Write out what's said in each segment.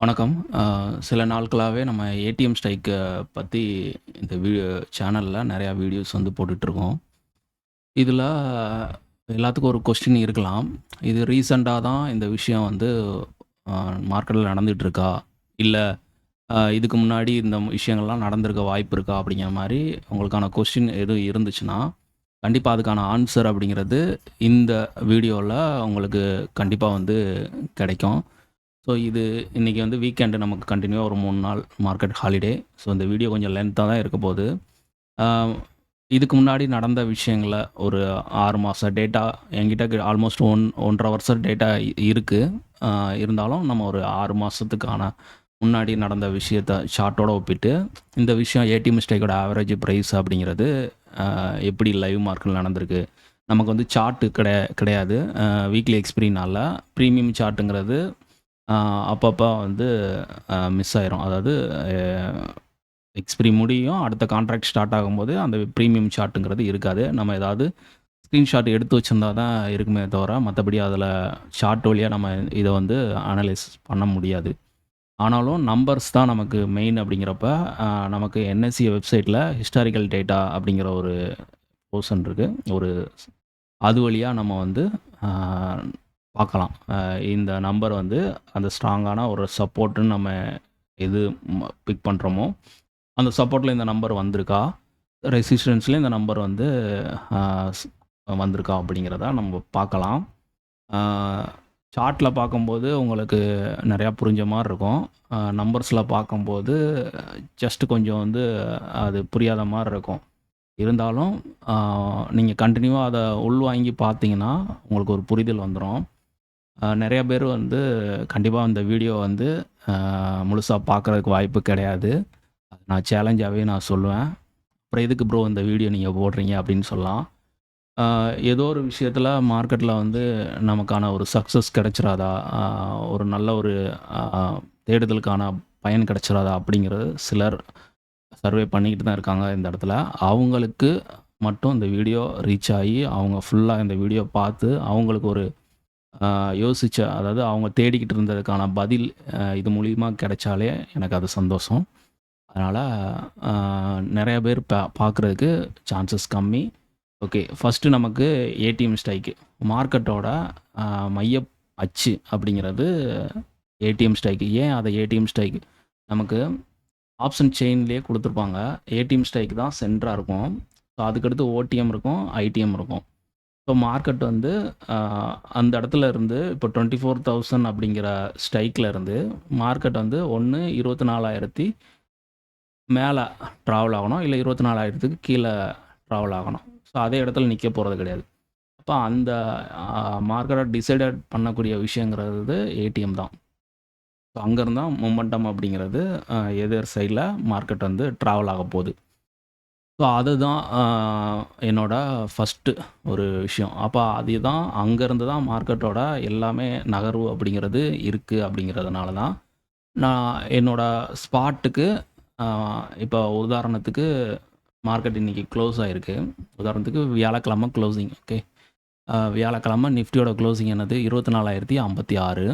வணக்கம். சில நாட்களாவே நம்ம ஏடிஎம் ஸ்ட்ரைக்க பத்தி இந்த சேனல்ல நெறையா வீடியோஸ் வந்து போட்டுட்ருக்கோம். இதுல எல்லாத்துக்கும் ஒரு கொஸ்டின் இருக்கலாம். இது ரீசென்ட்டா தான் இந்த விஷயம் வந்து அ மார்க்கெட்ல நடந்துட்டுருக்கா? இல்ல இதுக்கு முன்னாடி இந்த விஷயங்கள்லாம் நடந்திருக்க வாய்ப்பு இருக்கா? அப்படிங்கிற மாரி உங்களுக்கான கொஸ்டின் எதுவும் இருந்துச்சுன்னா, கண்டிப்பா அதுக்கான ஆன்சர் அப்படிங்கிறது இந்த வீடியோல உங்களுக்கு கண்டிப்பா வந்து கிடைக்கும். ஸோ இது இன்னைக்கு வந்து வீக்கெண்டு நமக்கு கன்டினியூவா ஒரு 3 நாள் மார்க்கெட் ஹாலிடே. ஸோ இந்த வீடியோ கொஞ்சம் லென்த்தா தான் இருக்க போது. ஆ இதுக்கு முன்னாடி நடந்த விஷயங்கள ஒரு 6 மாச டேட்டா என்கிட்ட ஆல்மோஸ்ட் 1 1/2 வருஷம் டேட்டா இருக்கு. ஆ இருந்தாலும் நம்ம ஒரு 6 மாசத்துக்கான முன்னாடி நடந்த விஷயத்த சார்ட்டோட ஒப்பிட்டு, இந்த விஷயம் ஏடிஎம் மிஸ்டேக்கோட ஆவரேஜ் பிரைஸ் அப்படிங்கிறது எப்படி லைவ் மார்க்கெட்ல நடந்திருக்கு. நமக்கு வந்து சார்ட் கிடையாது. வீக்லி எக்ஸ்பீரினால பிரீமியம் சார்ட்டுங்கிறது ஆ அப்பப்ப வந்து மிஸ் ஆயிரும். அதாவது எ எக்ஸ்பீரி முடியும். அடுத்த கான்ட்ராக்ட் ஸ்டார்ட் ஆகும்போது, அந்த பிரீமியம் சார்ட்டுங்கிறது இருக்காது. நம்ம ஏதாவது ஸ்க்ரீன்ஷாட் எடுத்து வச்சிருந்தா தான் இருக்குமே தவிர, மத்தபடி அதில சார்ட் வழியா நம்ம இத வந்து அனலைஸ் பண்ண முடியாது. ஆனாலும் நம்பர்ஸ் தான் நமக்கு மெயின் அப்படிங்கிறப்ப, நமக்கு என்எஸ்சி வெப்சைட்ல ஹிஸ்டாரிக்கல் டேட்டா அப்படிங்கிற ஒரு போர்ஷன் இருக்கு. ஒரு அது வழியா நம்ம வந்து ஆ பார்க்கலாம். இந்த நம்பர் வந்து அந்த ஸ்ட்ராங்கான ஒரு சப்போர்ட்ன்னு நம்ம எது பிக் பண்றோமோ, அந்த சப்போர்ட்ல இந்த நம்பர் வந்திருக்கா? ரெசிஸ்டன்ஸ்ல இந்த நம்பர் வந்து அ ஸ் வந்திருக்கா? அப்படிங்கிறத நம்ம பார்க்கலாம். ஆ சார்ட்ல பார்க்கும்போது உங்களுக்கு நெறையா புரிஞ்ச மாரி இருக்கும். நம்பர்ஸ்ல பார்க்கும்போது ஜஸ்ட் கொஞ்சம் வந்து அது புரியாத மாரி இருக்கும். இருந்தாலும் ஆ நீங்க கன்டினியூவா அத உள்வாங்கி பார்த்தீங்கன்னா, உங்களுக்கு ஒரு புரிதல் வந்துரும். நெறைய பேர் வந்து கண்டிப்பா இந்த வீடியோ வந்து முழுசா பார்க்குறதுக்கு வாய்ப்பு கிடையாது. நான் சேலஞ்சாவே நான் சொல்லுவேன். "அப்புறம் எதுக்கு ப்ரோ இந்த வீடியோ நீங்க போடுறீங்க?" அப்படின்னு சொல்லலாம். ஆ ஏதோ ஒரு விஷயத்தில மார்க்கெட்ல வந்து நமக்கான ஒரு சக்சஸ் கிடைச்சிராதா? ஒரு நல்ல ஒரு அ தேடுதலுக்கான பயன் கிடைச்சிராதா? அப்படிங்கிறது சிலர் சர்வே பண்ணிக்கிட்டு தான் இருக்காங்க இந்த இடத்துல. அவங்களுக்கு மட்டும் இந்த வீடியோ ரீச் ஆயி, அவங்க ஃபுல்லா இந்த வீடியோ பார்த்து, அவங்களுக்கு ஒரு யோசிச்ச அதாவது அவங்க தேடிக்கிட்டு இருந்ததுக்கான பதில் இது மூலியமா கிடைச்சாலே எனக்கு அது சந்தோஷம். அதனால அ நெறைய பேர் பார்க்குறதுக்கு சான்சஸ் கம்மி. ஓகே. ஃபர்ஸ்ட்டு நமக்கு ஏடிஎம் ஸ்ட்ரைக்கு. மார்க்கெட்டோட அ மைய அச்சு அப்படிங்கிறது ஏடிஎம் ஸ்ட்ரைக்கு. ஏன் அத ஏடிஎம் ஸ்ட்ரைக்? நமக்கு ஆப்ஷன் செயின்லேயே குடுத்துருப்பாங்க. ஏடிஎம் ஸ்ட்ரைக் தான் சென்டரா இருக்கும். ஸோ அதுக்கடுத்து ஓடிஎம் இருக்கும், ஐடிஎம் இருக்கும். ஸோ மார்க்கெட் வந்து அ அந்த இடத்துல இருந்து இப்போ 24,000 அப்படிங்கிற ஸ்ட்ரைக்ல இருந்து மார்க்கெட் வந்து ஒண்ணு 24,000 மேல ட்ராவல் ஆகணும். இல்ல 24,000க்கு கீழ ட்ராவல் ஆகணும். ஸோ அதே இடத்துல நிக்க போறது கிடையாது. அப்ப அந்த மார்க்கெட்ட டிசைடட் பண்ணக்கூடிய விஷயங்கிறது ஏடிஎம் தான். ஸோ அங்கருந்து தான் மொமெண்டம் அப்படிங்கிறது எதிர் சைட்ல மார்க்கெட் வந்து ட்ராவல் ஆகப்போது. ஸோ அதுதான் என்னோட ஃபர்ஸ்ட்டு ஒரு விஷயம். அப்ப அதுதான் அங்கருந்து தான் மார்க்கெட்டோட எல்லாமே நகர்வு அப்படிங்கிறது இருக்கு அப்படிங்கிறதுனால தான், நான் என்னோட ஸ்பாட்டுக்கு அ இப்போ உதாரணத்துக்கு மார்க்கெட் இன்னைக்கு க்ளோஸ் ஆயிருக்கு. உதாரணத்துக்கு வியாழக்கிழமை க்ளோசிங் ஓகே. வியாழக்கிழமை நிஃப்டியோட க்ளோசிங் என்னது 24,056.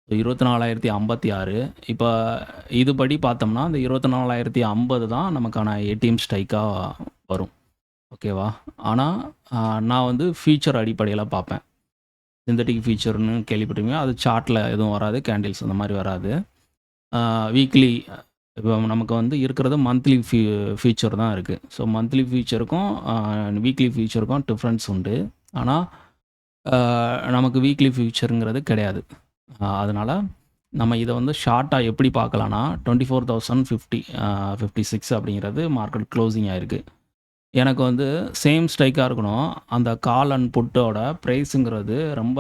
24,056 இப்ப இதுபடி பார்த்தோம்னா, அந்த 24,050 தான் நமக்கான ஏடிஎம் ஸ்ட்ரைக்கா வரும். ஓகேவா? ஆனா, அ நான் வந்து ஃபியூச்சர் அடிப்படையில பார்ப்பேன். சிந்தெடிக் ஃபியூச்சர்ன்னு கேள்விப்பட்டிருப்பீங்க. அது சார்ட்ல எதுவும் வராது. கேண்டில்ஸ் அந்த மாரி வராது. வீக்லி இப்போ நமக்கு வந்து இருக்கிறது மந்த்லி ஃபியூச்சர் தான் இருக்கு. ஸோ மந்த்லி ஃபியூச்சருக்கும் வீக்லி ஃபியூச்சருக்கும் டிஃபரன்ஸ் உண்டு. ஆனா, நமக்கு வீக்லி ஃபியூச்சர்ங்கிறது கிடையாது. அதனால நம்ம இத வந்து ஷார்ட்டா எப்படி பார்க்கலாம்னா, 24,050 56 அப்படிங்கிறது மார்க்கெட் க்ளோசிங் ஆயிருக்கு. எனக்கு வந்து சேம் ஸ்ட்ரைக்கா இருக்கணும். அந்த கால் அண்ட் புட்டோட பிரைஸுங்கிறது ரொம்ப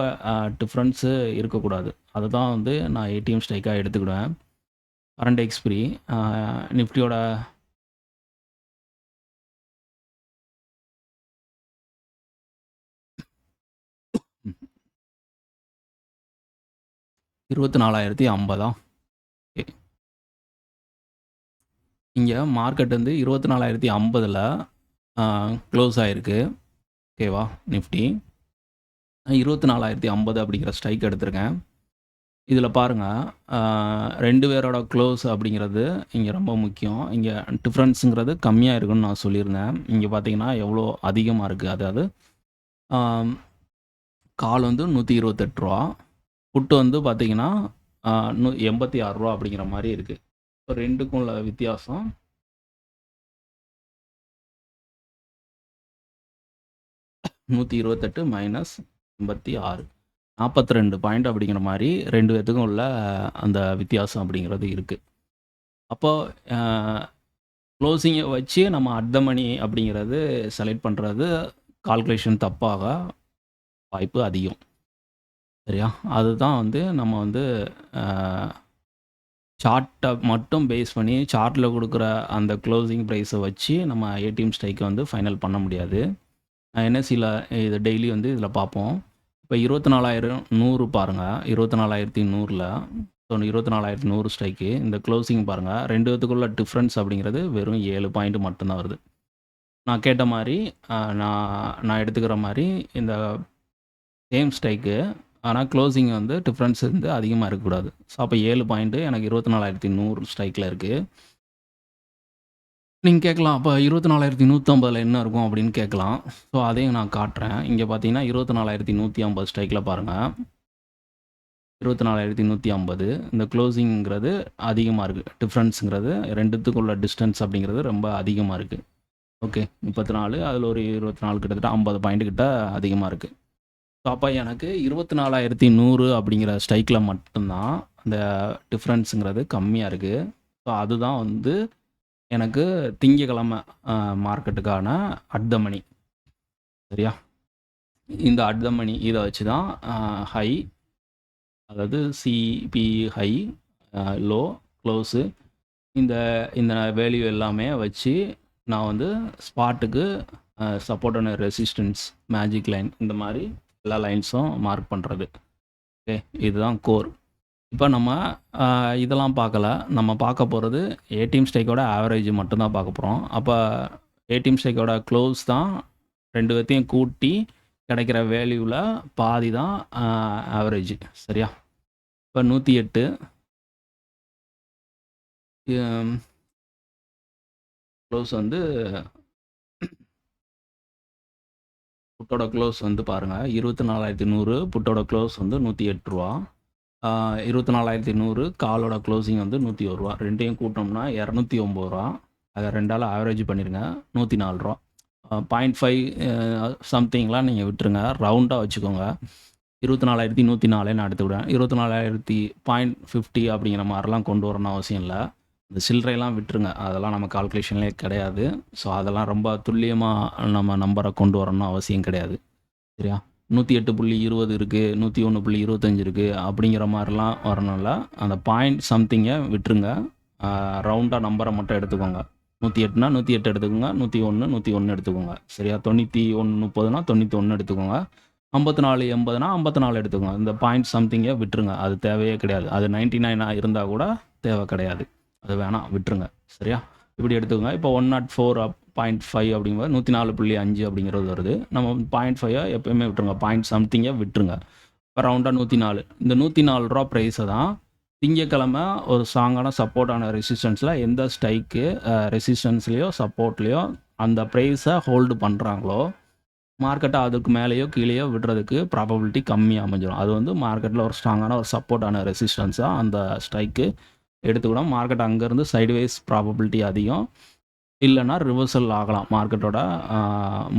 டிஃபரன்ஸு இருக்கக்கூடாது. அதுதான் வந்து நான் ஏடிஎம் ஸ்ட்ரைக்கா எடுத்துக்கிடுவேன். கரண்ட் எக்ஸ்பிரி அ நிஃப்டியோட 24,050 ஓகே. இங்க மார்க்கெட் வந்து 24,050ல அ க்ளோஸ் ஆயிருக்கு. ஓகேவா? நிஃப்டி. 24,050 அப்படிங்கிற ஸ்ட்ரைக் எடுத்திருக்கேன். இதில் பாருங்கள், 2 பேரோட க்ளோஸ் அப்படிங்கிறது இங்கே ரொம்ப முக்கியம். இங்கே டிஃப்ரென்ஸுங்கிறது கம்மியாக இருக்குன்னு நான் சொல்லியிருந்தேன். இங்கே பார்த்தீங்கன்னா எவ்வளோ அதிகமாக இருக்குது. அதாவது கால் வந்து ரூ. 128, புட்டு வந்து பார்த்தீங்கன்னா ரூ. 86 அப்படிங்கிற மாதிரி இருக்குது. இப்போ 2க்கும் உள்ள வித்தியாசம் (128 - 86) 42 பாயிண்ட் அப்படிங்கிற மாதிரி 2 பேத்துக்கும் உள்ள அந்த வித்தியாசம் அப்படிங்கிறது இருக்குது. அப்போது க்ளோசிங்கை வச்சு நம்ம அட் த மணி அப்படிங்கிறது செலக்ட் பண்ணுறது கால்குலேஷன் தப்பாக வாய்ப்பு அதிகம். சரியா? அதுதான் வந்து நம்ம வந்து சார்ட்டை மட்டும் பேஸ் பண்ணி சார்ட்டில் கொடுக்குற அந்த க்ளோசிங் ப்ரைஸை வச்சு நம்ம ஏடிஎம் ஸ்ட்ரைக்கை வந்து ஃபைனல் பண்ண முடியாது. என்எஸ்சியில் இது டெய்லி வந்து இதில் பார்ப்போம். இப்போ 24,100 பாருங்கள், 24,100ல் ஸோ 24,100 ஸ்ட்ரைக்கு. இந்த க்ளோசிங் பாருங்கள், 2 பேத்துக்குள்ள டிஃப்ரென்ஸ் அப்படிங்கிறது வெறும் 7 பாயிண்ட் மட்டும்தான் வருது. நான் கேட்ட மாதிரி நான் எடுத்துக்கிற மாதிரி இந்த சேம் ஸ்ட்ரைக்கு, ஆனால் க்ளோசிங் வந்து டிஃப்ரென்ஸ் வந்து அதிகமாக இருக்கக்கூடாது. ஸோ அப்போ 7 பாயிண்ட்டு எனக்கு 24,100 ஸ்ட்ரைக்கில் இருக்குது. நீங்கள் கேட்கலாம், அப்போ 24,150 என்ன இருக்கும் அப்படின்னு கேட்கலாம். ஸோ அதையும் நான் காட்டுறேன். இங்கே பார்த்தீங்கன்னா 24,150 ஸ்ட்ரைக்கில் பாருங்கள், 24,150 இந்த க்ளோசிங்கிறது அதிகமாக இருக்குது. டிஃப்ரென்ஸுங்கிறது 2த்துக்குள்ள டிஸ்டன்ஸ் அப்படிங்கிறது ரொம்ப அதிகமாக இருக்குது. ஓகே, 34, அதில் ஒரு 24, கிட்டத்தட்ட 50 பாயிண்ட் கிட்ட அதிகமாக இருக்குது. ஸோ அப்போ எனக்கு 24,100 அப்படிங்கிற ஸ்ட்ரைக்கில் மட்டும்தான் அந்த டிஃப்ரென்ஸுங்கிறது கம்மியாக இருக்குது. ஸோ அதுதான் வந்து எனக்கு திங்கக்கிழமை மார்க்கெட்டுக்கான அட் த மணி. சரியா? இந்த அட் த மணி இதை வச்சு தான் ஹை, அதாவது சிபி ஹை, லோ, க்ளோஸு, இந்த இந்த வேல்யூ எல்லாமே வச்சு நான் வந்து ஸ்பாட்டுக்கு support and resistance, magic line, இந்த மாதிரி எல்லா லைன்ஸும் மார்க் பண்ணுறது. ஓகே, இதுதான் கோர். இப்போ நம்ம இதெல்லாம் பார்க்கல. நம்ம பார்க்க போகிறது ஏடிஎம் ஸ்ட்ரைக்கோட ஆவரேஜ் மட்டும்தான் பார்க்க போகிறோம். அப்போ ஏடிஎம் ஸ்ட்ரைக்கோட க்ளோஸ் தான் 2 பேர்த்தையும் கூட்டி கிடைக்கிற வேல்யூவில் பாதி தான் ஆவரேஜ். சரியா? இப்போ 108 க்ளோஸ் வந்து புட்டோட க்ளோஸ் வந்து பாருங்கள், 24,100 புட்டோட க்ளோஸ் வந்து ₹108. 24,100 காலோட க்ளோசிங் வந்து ₹101. ரெண்டையும் கூட்டோம்னா ₹209. அதை 2ஆல் ஆவரேஜ் பண்ணிடுங்க, ₹104. 0.5 சம்திங்லாம் நீங்கள் விட்டுருங்க, ரவுண்டாக வச்சுக்கோங்க. 24,104 நான் எடுத்துக்கிடுவேன். 24,050 அப்படிங்கிற மாதிரிலாம் கொண்டு வரணும் அவசியம் இல்லை. இந்த சில்லறையெல்லாம் விட்டுருங்க, அதெல்லாம் நம்ம கால்குலேஷன்லேயே கிடையாது. ஸோ அதெல்லாம் ரொம்ப துல்லியமாக நம்ம நம்பரை கொண்டு வரணும்னு அவசியம் கிடையாது. சரியா? 108.20 இருக்குது, 101.25 இருக்குது அப்படிங்கிற மாதிரிலாம் வரணும்ல. அந்த பாயிண்ட் சம்திங்கை விட்டுருங்க, ரவுண்டாக நம்பரை மட்டும் எடுத்துக்கோங்க. 108னா 108 எடுத்துக்கோங்க, 101 101 எடுத்துக்கோங்க. சரியா? 91.30னா 91 எடுத்துக்கோங்க, 54.80னா 54 எடுத்துக்கோங்க. இந்த பாயிண்ட் சம்திங்கை விட்டுருங்க, அது தேவையே கிடையாது. அது 99 இருந்தால் கூட தேவை கிடையாது, அது வேணாம், விட்டுருங்க. சரியா? இப்படி எடுத்துக்கோங்க. இப்போ 104.5 அப்படிங்கும்போது 104.5 அப்படிங்கிறது வருது. நம்ம 0.5 எப்போயுமே விட்டுருங்க, பாயிண்ட் சம்திங்கை விட்டுருங்க. இப்போ ரவுண்டாக 104. இந்த ₹104 ப்ரைஸை தான் திங்கக்கிழமை ஒரு ஸ்ட்ராங்கான சப்போர்ட்டான ரெசிஸ்டன்ஸில் எந்த ஸ்ட்ரைக்கு ரெசிஸ்டன்ஸ்லேயோ சப்போர்ட்லேயோ அந்த ப்ரைஸை ஹோல்டு பண்ணுறாங்களோ, மார்க்கெட்டை அதுக்கு மேலேயோ கீழேயோ விடுறதுக்கு ப்ராபபிலிட்டி கம்மியாக அமைஞ்சிடும். அது வந்து மார்க்கெட்டில் ஒரு ஸ்ட்ராங்கான ஒரு சப்போர்ட்டான ரெசிஸ்டன்ஸாக அந்த ஸ்ட்ரைக்கு எடுத்துக்கிடும். மார்க்கெட் அங்கேருந்து சைட்வேஸ் ப்ராபபிலிட்டி அதிகம், இல்லைன்னா ரிவர்சல் ஆகலாம் மார்க்கெட்டோட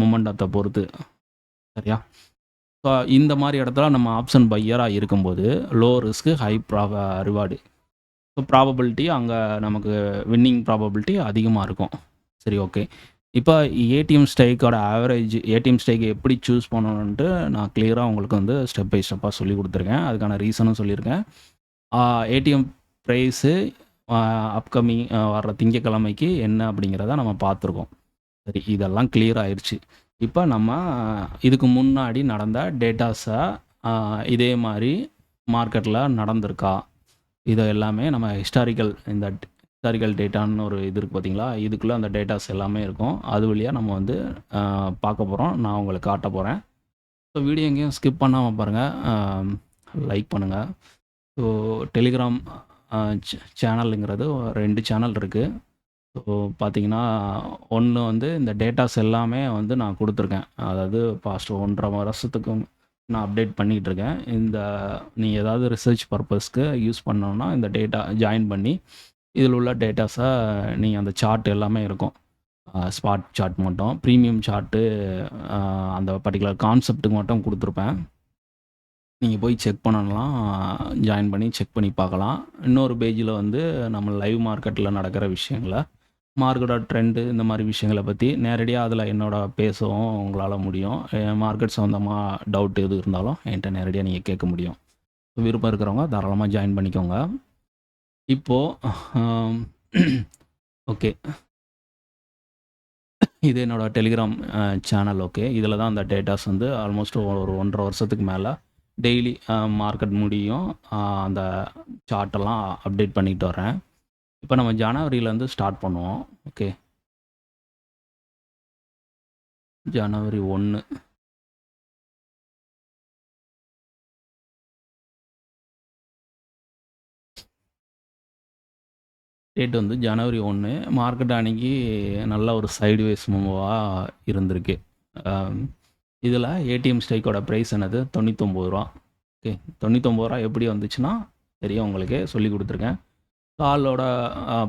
மொமெண்டத்தை பொறுத்து. சரியா? ஸோ இந்த மாதிரி இடத்துல நம்ம ஆப்ஷன் பையராக இருக்கும்போது low risk high reward. So probability அங்கே நமக்கு வின்னிங் ப்ராபபிலிட்டி அதிகமாக இருக்கும். சரி, ஓகே. இப்போ ஏடிஎம் ஸ்ட்ரைக்கோட ஆவரேஜ், ஏடிஎம் ஸ்ட்ரைக் எப்படி சூஸ் பண்ணணுன்ட்டு நான் கிளியராக உங்களுக்கு வந்து ஸ்டெப் பை ஸ்டெப்பாக சொல்லி கொடுத்துருக்கேன். அதுக்கான ரீசனும் சொல்லியிருக்கேன். ஏடிஎம் ப்ரைஸு அப்கமிங் வர்ற திங்கக்கிழமைக்கு என்ன அப்படிங்கிறத நம்ம பார்த்துருக்கோம். சரி, இதெல்லாம் கிளியர் ஆயிடுச்சு. இப்போ நம்ம இதுக்கு முன்னாடி நடந்த டேட்டாஸை இதே மாதிரி மார்க்கெட்டில் நடந்திருக்கா, இதை எல்லாமே நம்ம ஹிஸ்டாரிக்கல், இந்த ஹிஸ்டாரிக்கல் டேட்டான்னு ஒரு இது இருக்குது பார்த்தீங்களா, இதுக்குள்ளே அந்த டேட்டாஸ் எல்லாமே இருக்கும். அது வழியாக நம்ம வந்து பார்க்க போகிறோம், நான் உங்களுக்கு காட்ட போகிறேன். ஸோ வீடியோ எங்கேயும் ஸ்கிப் பண்ணாமல் பாருங்கள், லைக் பண்ணுங்கள், ஸோ டெலிகிராம் சேனலுங்கிறது 2 சேனல் இருக்குது. ஸோ பார்த்தீங்கன்னா, ஒன்று வந்து இந்த டேட்டாஸ் எல்லாமே வந்து நான் கொடுத்துருக்கேன். அதாவது பாஸ்ட் 1.5 வருஷத்துக்கு நான் அப்டேட் பண்ணிகிட்டு இருக்கேன். நீங்கள் ஏதாவது ரிசர்ச் பர்பஸ்க்கு யூஸ் பண்ணோன்னா இந்த டேட்டா ஜாயின் பண்ணி இதில் உள்ள டேட்டாஸை நீங்கள் அந்த சார்ட் எல்லாமே இருக்கும். ஸ்பாட் சார்ட் மட்டும் ப்ரீமியம் சார்ட்டு அந்த பர்டிகுலர் கான்செப்ட்டுக்கு மட்டும் கொடுத்துருப்பேன். நீங்கள் போய் செக் பண்ணலாம், ஜாயின் பண்ணி செக் பண்ணி பார்க்கலாம். இன்னொரு பேஜில் வந்து நம்ம லைவ் மார்க்கெட்டில் நடக்கிற விஷயங்களை, மார்க்கெட்டோட ட்ரெண்டு இந்த மாதிரி விஷயங்களை பற்றி நேரடியாக அதில் என்னோட பேசவும் உங்களால் முடியும். மார்க்கெட் சம்மந்தமாக டவுட் எது இருந்தாலும் என்கிட்ட நேரடியாக நீங்கள் கேட்க முடியும். விருப்பம் இருக்கிறவங்க தாராளமாக ஜாயின் பண்ணிக்கோங்க. இப்போது ஓகே, இது என்னோடய டெலிகிராம் சேனல். ஓகே, இதில் தான் அந்த டேட்டாஸ் வந்து ஆல்மோஸ்ட் ஒரு 1.5 வருஷத்துக்கு மேலே டெய்லி மார்க்கெட் முடியும் அந்த சார்ட்டெல்லாம் அப்டேட் பண்ணிட்டு வரேன். இப்போ நம்ம ஜனவரியிலேருந்து ஸ்டார்ட் பண்ணுவோம். ஓகே, ஜனவரி 1 டேட் வந்து ஜனவரி 1. மார்க்கெட் அன்னைக்கு நல்ல ஒரு சைட்வேஸ் மூவாக இருந்திருக்கு. இதில் ஏடிஎம் ஸ்ட்ரைக்கோட ப்ரைஸ் என்னது 99 ரூபா. ஓகே, 99 ரூபா எப்படி வந்துச்சுன்னா தெரியும் உங்களுக்கு, சொல்லி கொடுத்துருக்கேன். காலோட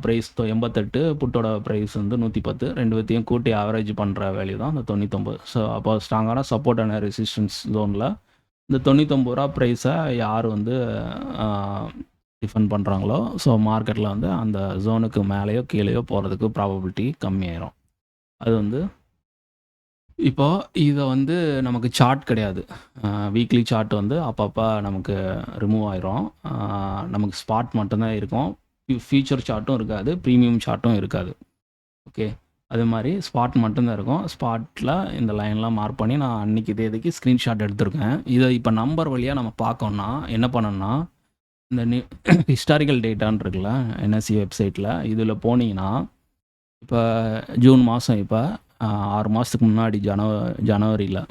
ப்ரைஸ் 88, புட்டோட ப்ரைஸ் வந்து 110. ரெண்டு பேர்த்தையும் கூட்டி ஆவரேஜ் பண்ணுற வேல்யூ தான் அந்த 99. ஸோ அப்போ ஸ்ட்ராங்கான சப்போர்ட் அண்ட் ரெசிஸ்டன்ஸ் ஜோனில் இந்த 99 ரூபா ப்ரைஸை யார் வந்து டிஃபெண்ட் பண்ணுறாங்களோ, ஸோ மார்க்கெட்டில் வந்து அந்த ஜோனுக்கு மேலேயோ கீழேயோ போகிறதுக்கு ப்ராபபிலிட்டி கம்மியாயிரும். அது வந்து இப்போ இதை வந்து நமக்கு சார்ட் கிடையாது. வீக்லி சார்ட் வந்து அப்பப்போ நமக்கு ரிமூவ் ஆயிரும். நமக்கு ஸ்பாட் மட்டும்தான் இருக்கும். ஃபியூச்சர் சார்ட்டும் இருக்காது, ப்ரீமியம் சார்ட்டும் இருக்காது. ஓகே, அது மாதிரி ஸ்பாட் மட்டும்தான் இருக்கும். ஸ்பாட்டில் இந்த லைன்லாம் மார்க் பண்ணி நான் அன்றைக்கி தேதிக்கு ஸ்க்ரீன்ஷாட் எடுத்திருக்கேன். இதை இப்போ நம்பர் வழியாக நம்ம பார்க்கோன்னா என்ன பண்ணணும்னா, இந்த ஹிஸ்டாரிக்கல் டேட்டான்னு இருக்குல்ல என்எஸ்சி வெப்சைட்டில், இதில் போனீங்கன்னா இப்போ ஜூன் மாதம், இப்போ 6 மாதத்துக்கு முன்னாடி ஜனவரியில்.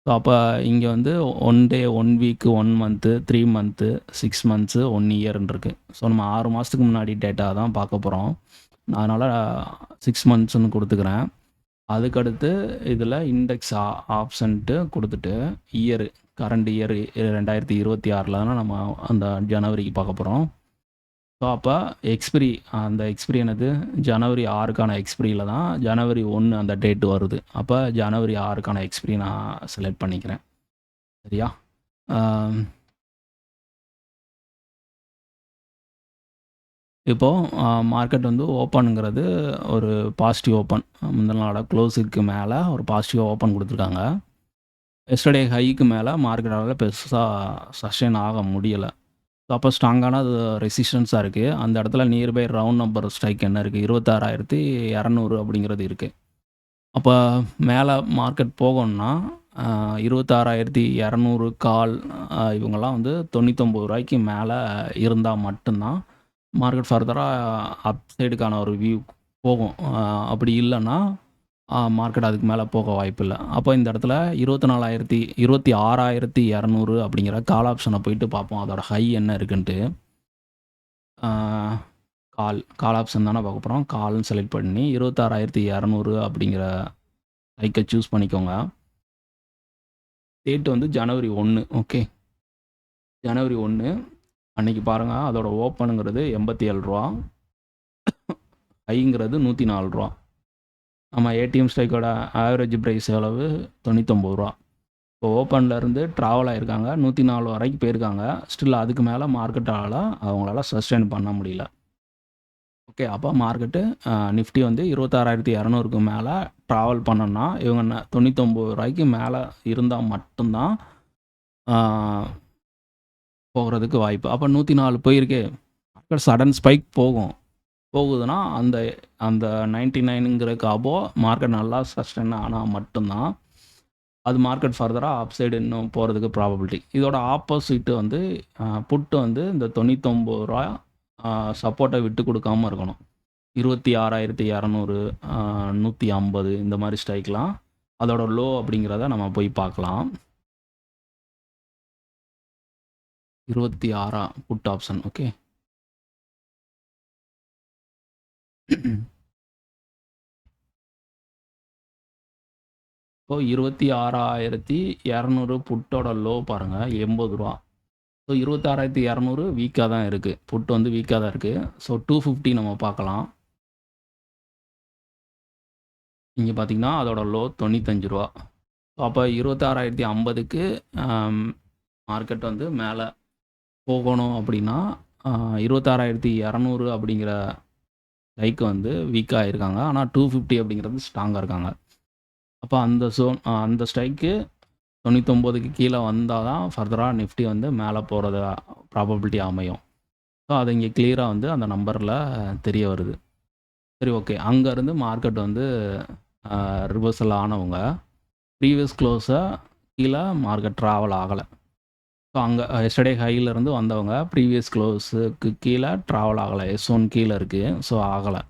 ஸோ அப்போ இங்கே வந்து 1 டே, 1 வீக்கு, 1 மந்த்து, 3 மந்த்து, 6 மந்த்ஸு, 1 இயர்ன்னு இருக்குது. ஸோ நம்ம 6 மாதத்துக்கு முன்னாடி டேட்டா தான் பார்க்க போகிறோம். அதனால் 6 மந்த்ஸ்னு கொடுத்துக்கிறேன். அதுக்கடுத்து இதில் இண்டெக்ஸ் ஆப்ஷன்ட்டு கொடுத்துட்டு இயரு, கரண்ட் இயர் 2026 தானே நம்ம அந்த ஜனவரிக்கு பார்க்க போகிறோம். ஸோ அப்போ எக்ஸ்பிரி, அந்த எக்ஸ்பிரி என்னது ஜனவரி 6க்கான எக்ஸ்பிரியில் தான் ஜனவரி 1 அந்த டேட்டு வருது. அப்போ ஜனவரி 6க்கான எக்ஸ்பிரி நான் செலக்ட் பண்ணிக்கிறேன். சரியா? இப்போது மார்க்கெட் வந்து ஓப்பனுங்கிறது ஒரு பாசிட்டிவ் ஓப்பன். முந்தின நாளோட க்ளோஸுக்கு மேலே ஒரு பாசிட்டிவ் ஓப்பன் கொடுத்துருக்காங்க. எஸ்டர்டே ஹைக்கு மேலே மார்க்கெட்டால் பெருசாக சஸ்டெயின் ஆக முடியலை. ஸோ அப்போ ஸ்ட்ராங்கான அது ரெசிஸ்டன்ஸாக இருக்குது. அந்த இடத்துல நியர்பை ரவுண்ட் நம்பர் ஸ்ட்ரைக் என்ன இருக்குது, 26,200 அப்படிங்கிறது இருக்குது. அப்போ மேலே மார்க்கெட் போகணுன்னா 26,200 கால் இவங்கெல்லாம் வந்து 99 ரூபாய்க்கு மேலே இருந்தால் மட்டும்தான் மார்க்கெட் ஃபர்தராக அப் சைடுக்கான ஒரு வியூ போகும். அப்படி இல்லைன்னா மார்க்கெட் அதுக்கு மேலே போக வாய்ப்பில்லை. அப்போ இந்த இடத்துல 26,200 அப்படிங்கிற கால் ஆப்ஷனை போயிட்டு பார்ப்போம், அதோட ஹை என்ன இருக்குன்ட்டு. கால் ஆப்ஷன் தானே பார்க்க போகிறோம். கால்னு செலக்ட் பண்ணி 26,200 அப்படிங்கிற ஹைக்கை சூஸ் பண்ணிக்கோங்க. டேட் வந்து ஜனவரி 1. ஓகே, ஜனவரி 1 அன்றைக்கி பாருங்கள், அதோட ஓப்பனுங்கிறது 87 ரூபா, ஹைங்கிறது 104 ரூபா. நம்ம ஏடிஎம் ஸ்ட்ரைக்கோட ஆவரேஜ் ப்ரைஸ் எவ்வளவு, 99 ரூபா. இப்போ ஓப்பன்லேருந்து ட்ராவல் ஆகிருக்காங்க, 104 வரைக்கும் போயிருக்காங்க. ஸ்டில் அதுக்கு மேலே மார்க்கெட்டால் அவங்களால சஸ்டெயின் பண்ண முடியல. ஓகே, அப்போ மார்க்கெட்டு நிஃப்டி வந்து 26,200க்கு மேலே ட்ராவல் பண்ணோன்னா இவங்க 99 ரூபாய்க்கு மேலே இருந்தால் மட்டும்தான் போகிறதுக்கு வாய்ப்பு. அப்போ 104 போயிருக்கே, மார்க்கெட் சடன் ஸ்பைக் போகுதுன்னா அந்த அந்த 99ங்கிறதுக்கு அபோவ் மார்க்கெட் நல்லா சஸ்டெயின் ஆனால் மட்டும்தான் அது மார்க்கெட் ஃபர்தராக அப் சைடு இன்னும் போகிறதுக்கு ப்ராபபிலிட்டி. இதோட ஆப்போசிட்டு வந்து புட்டு வந்து இந்த 99 ரூபா சப்போர்ட்டை விட்டு கொடுக்காமல் இருக்கணும். 26,200, 150 இந்த மாதிரி ஸ்ட்ரைக்லாம் அதோட லோ அப்படிங்கிறத நம்ம போய் பார்க்கலாம். 26 புட் ஆப்ஷன். ஓகே. இப்போ 26,200 புட்டோட லோ பாருங்க ரூ. 80. ஸோ 26,200 வீக்காக தான் இருக்குது. புட் வந்து வீக்காக தான் இருக்குது. ஸோ 250 நம்ம பார்க்கலாம். இங்கே பார்த்தீங்கன்னா அதோட லோ ரூ. 95. ஸோ அப்போ 26,050க்கு மார்க்கெட் வந்து மேலே போகணும் அப்படின்னா 26,200 அப்படிங்கிற லைக் வந்து வீக்காக இருக்காங்க. ஆனால் 250 அப்படிங்கிறது ஸ்ட்ராங்காக இருக்காங்க. அப்போ அந்த ஸ்ட்ரைக்கு 99க்கு கீழே வந்தால் தான் ஃபர்தராக நிஃப்டி வந்து மேலே போகிறது ப்ராபபிலிட்டி அமையும். ஸோ அது இங்கே கிளியராக வந்து அந்த நம்பரில் தெரிய வருது. சரி, ஓகே. அங்கேருந்து மார்க்கெட் வந்து ரிவர்சல் ஆனவங்க ப்ரீவியஸ் க்ளோஸை கீழே மார்க்கெட் ட்ராவல் ஆகலை. ஸோ அங்கே எஸ்டர்டே ஹையிலேருந்து வந்தவங்க ப்ரீவியஸ் க்ளோஸுக்கு கீழே ட்ராவல் ஆகலை. S1 கீழே இருக்குது. ஸோ ஆகலை.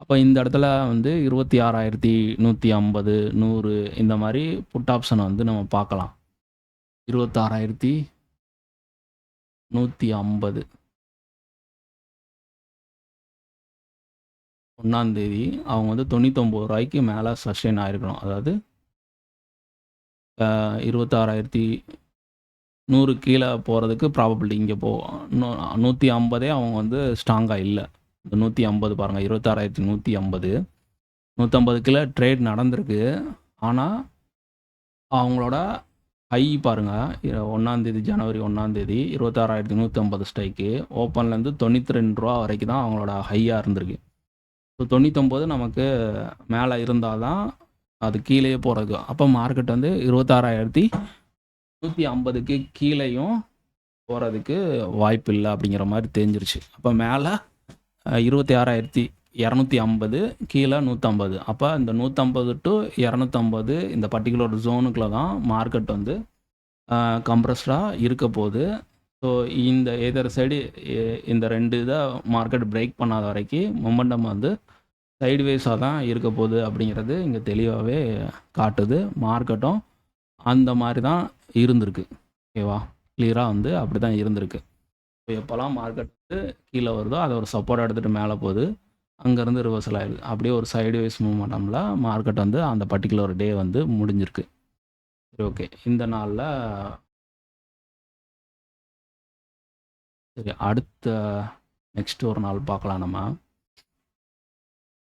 அப்போ இந்த இடத்துல வந்து 26,150, 100 இந்த மாதிரி புட் ஆப்ஷனை வந்து நம்ம பார்க்கலாம். 26,150 ஒன்றாந்தேதி அவங்க வந்து 99 ரூபாய்க்கு மேலே சஸ்டெயின் ஆகிருக்கணும். அதாவது 26,100 கீழே போகிறதுக்கு ப்ராபபிலிட்டி இங்கே 150 அவங்க வந்து ஸ்ட்ராங்காக இல்லை. இந்த 150 பாருங்கள், 26,150 150 கீழே ட்ரேட் நடந்திருக்கு. ஆனால் அவங்களோட ஹை பாருங்கள், 1ஆந்தேதி ஜனவரி 1ஆந்தேதி 26,150 ஸ்ட்ரைக்கு ஓப்பன்லேருந்து 92 ரூபா வரைக்கும் தான் அவங்களோட ஹையாக இருந்திருக்கு. ஸோ 99 நமக்கு மேலே இருந்தால் தான் அது கீழேயே போகிறதுக்கு. அப்போ மார்க்கெட் வந்து 26,150க்கு கீழேயும் போகிறதுக்கு வாய்ப்பு இல்லை அப்படிங்கிற மாதிரி தெரிஞ்சிருச்சு. அப்போ மேலே 26,250 கீழே 150. அப்போ இந்த 150 to 250 இந்த பர்டிகுலர் ஜோனுக்குள்ள தான் மார்க்கெட் வந்து கம்ப்ரஸ்டாக இருக்க போகுது. ஸோ இந்த எதர் சைடு இந்த 2 இதை மார்க்கெட் பிரேக் பண்ணாத வரைக்கும் மொமெண்டம் வந்து சைடுவேஸாக தான் இருக்க போகுது அப்படிங்கிறது இங்கே தெளிவாகவே காட்டுது. மார்க்கெட்டும் அந்த மாதிரி தான் இருந்திருக்கு. ஓகேவா? கிளியராக வந்து அப்படி தான் இருந்திருக்கு. இப்போ எப்போல்லாம் மார்க்கெட் வந்து கீழே வருதோ அதை ஒரு சப்போர்ட் எடுத்துகிட்டு மேலே போகுது, அங்கேருந்து ரிவர்சல் ஆகிடுது. அப்படியே ஒரு சைடுவேஸ் மூவ்மெண்டமில் மார்க்கெட் வந்து அந்த பர்டிகுலர் டே வந்து முடிஞ்சிருக்கு. சரி, ஓகே. இந்த நாளில் சரி, அடுத்த நெக்ஸ்ட் ஒரு நாள் பார்க்கலாம் நம்ம.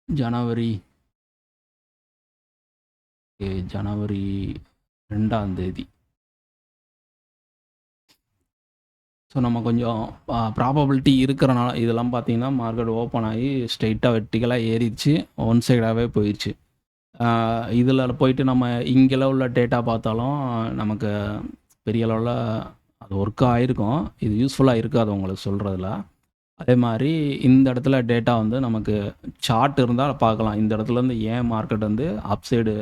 ஜனவரி 2ஆந்தேதி. ஸோ நம்ம கொஞ்சம் ப்ராபபிலிட்டி இருக்கிறனால இதெல்லாம் பார்த்தீங்கன்னா மார்க்கெட் ஓப்பன் ஆகி ஸ்ட்ரைட்டாக வெர்டிகலாக ஏறிடுச்சு, ஒன் சைடாகவே போயிடுச்சு. இதில் போயிட்டு நம்ம இங்கெல்லாம் உள்ள டேட்டா பார்த்தாலும் நமக்கு பெரிய அளவில் அது ஒர்க் ஆகிருக்கும். இது யூஸ்ஃபுல்லாக இருக்காது உங்களுக்கு சொல்கிறதுல. அதே மாதிரி இந்த இடத்துல டேட்டா வந்து நமக்கு சார்ட் இருந்தால் பார்க்கலாம். இந்த இடத்துலேருந்து ஏன் மார்க்கெட் வந்து அப்சைடு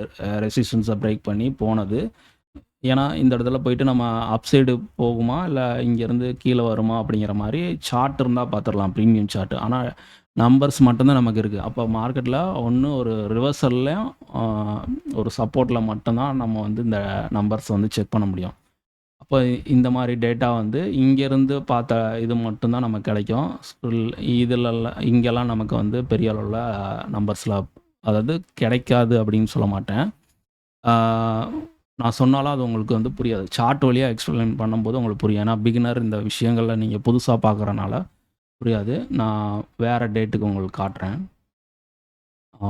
ரெசிஸ்டன்ஸை பிரேக் பண்ணி போனது. ஏன்னா இந்த இடத்துல போயிட்டு நம்ம அப்சைடு போகுமா இல்லை இங்கேருந்து கீழே வருமா அப்படிங்கிற மாதிரி சார்ட் இருந்தால் பார்த்துடலாம், ப்ரீமியம் சார்ட். ஆனால் நம்பர்ஸ் மட்டும்தான் நமக்கு இருக்குது. அப்போ மார்க்கெட்டில் ஒன்று ஒரு ரிவர்சல்லையும் ஒரு சப்போர்ட்டில் மட்டும்தான் நம்ம வந்து இந்த நம்பர்ஸ் வந்து செக் பண்ண முடியும். அப்போ இந்த மாதிரி டேட்டா வந்து இங்கேருந்து பார்த்த இது மட்டும்தான் நமக்கு கிடைக்கும். இதிலெல்லாம் இங்கெல்லாம் நமக்கு வந்து பெரிய அளவில் நம்பர்ஸில் அதாவது கிடைக்காது அப்படின்னு சொல்ல மாட்டேன். நான் சொன்னாலும் அது உங்களுக்கு வந்து புரியாது. சார்ட் வழியாக எக்ஸ்பிளைன் பண்ணும்போது உங்களுக்கு புரியும். ஏன்னா பிகினர் இந்த விஷயங்களில் நீங்கள் புதுசாக பார்க்குறனால புரியாது. நான் வேறு டேட்டுக்கு உங்களுக்கு காட்டுறேன்.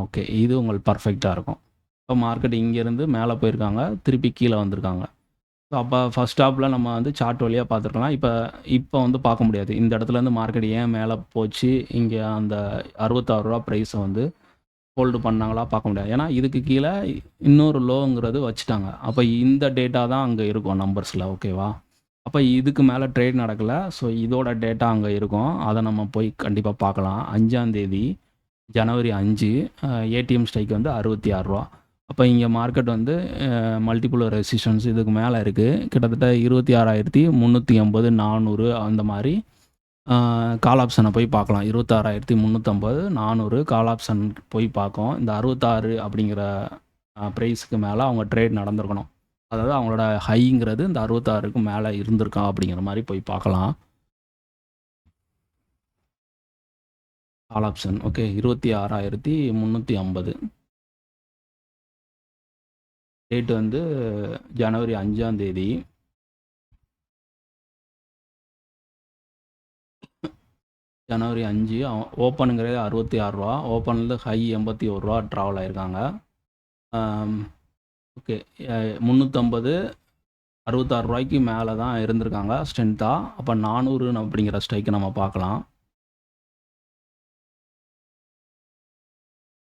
ஓகே, இது உங்களுக்கு பர்ஃபெக்டாக இருக்கும். இப்போ மார்க்கெட் இங்கேருந்து மேலே போயிருக்காங்க, திருப்பி கீழே வந்திருக்காங்க. ஸோ அப்போ ஃபஸ்ட் ஸ்டாப்பில் நம்ம வந்து சார்ட் வழியாக பார்த்துருக்கலாம். இப்போ வந்து பார்க்க முடியாது. இந்த இடத்துலேருந்து மார்க்கெட் ஏன் மேலே போச்சு, இங்கே அந்த 66 ரூபா ப்ரைஸை வந்து ஹோல்டு பண்ணாங்களா பார்க்க முடியாது. ஏன்னா இதுக்கு கீழே இன்னொரு லோங்கிறது வச்சுட்டாங்க. அப்போ இந்த டேட்டா தான் அங்கே இருக்கும் நம்பர்ஸில். ஓகேவா? அப்போ இதுக்கு மேலே ட்ரேட் நடக்கலை. ஸோ இதோட டேட்டா அங்கே இருக்கும். அதை நம்ம போய் கண்டிப்பாக பார்க்கலாம். 5ஆந்தேதி ஜனவரி 5 ஏடிஎம் ஸ்ட்ரைக் வந்து 66 ரூபா. அப்போ இங்கே மார்க்கெட் வந்து மல்டிபிள் ரெசிஸ்டன்ஸ் இதுக்கு மேலே இருக்குது. கிட்டத்தட்ட 26,380, 400 அந்த மாதிரி கால் ஆப்ஷனை போய் பார்க்கலாம். 26,350, 400 கால் ஆப்ஷன் போய் பார்க்கும். இந்த 66 அப்படிங்கிற ப்ரைஸுக்கு மேலே அவங்க ட்ரேட் நடந்திருக்கணும். அதாவது அவங்களோட ஹைங்கிறது இந்த 66க்கு மேலே இருந்திருக்கா அப்படிங்கிற மாதிரி போய் பார்க்கலாம். All option okay 26,350. டேட் வந்து ஜனவரி 5ஆம் தேதி. ஜனவரி 5 ஓப்பனுங்கிறது 66 ரூபா. ஓப்பனில் ஹை 81 ரூபா ட்ராவல் ஆயிருக்காங்க. ஓகே 350 66 ரூபாய்க்கு மேலே தான் இருந்திருக்காங்க ஸ்ட்ரென்த்தாக. அப்போ 400 அப்படிங்கிற ஸ்ட்ரைக்கு நம்ம பார்க்கலாம்.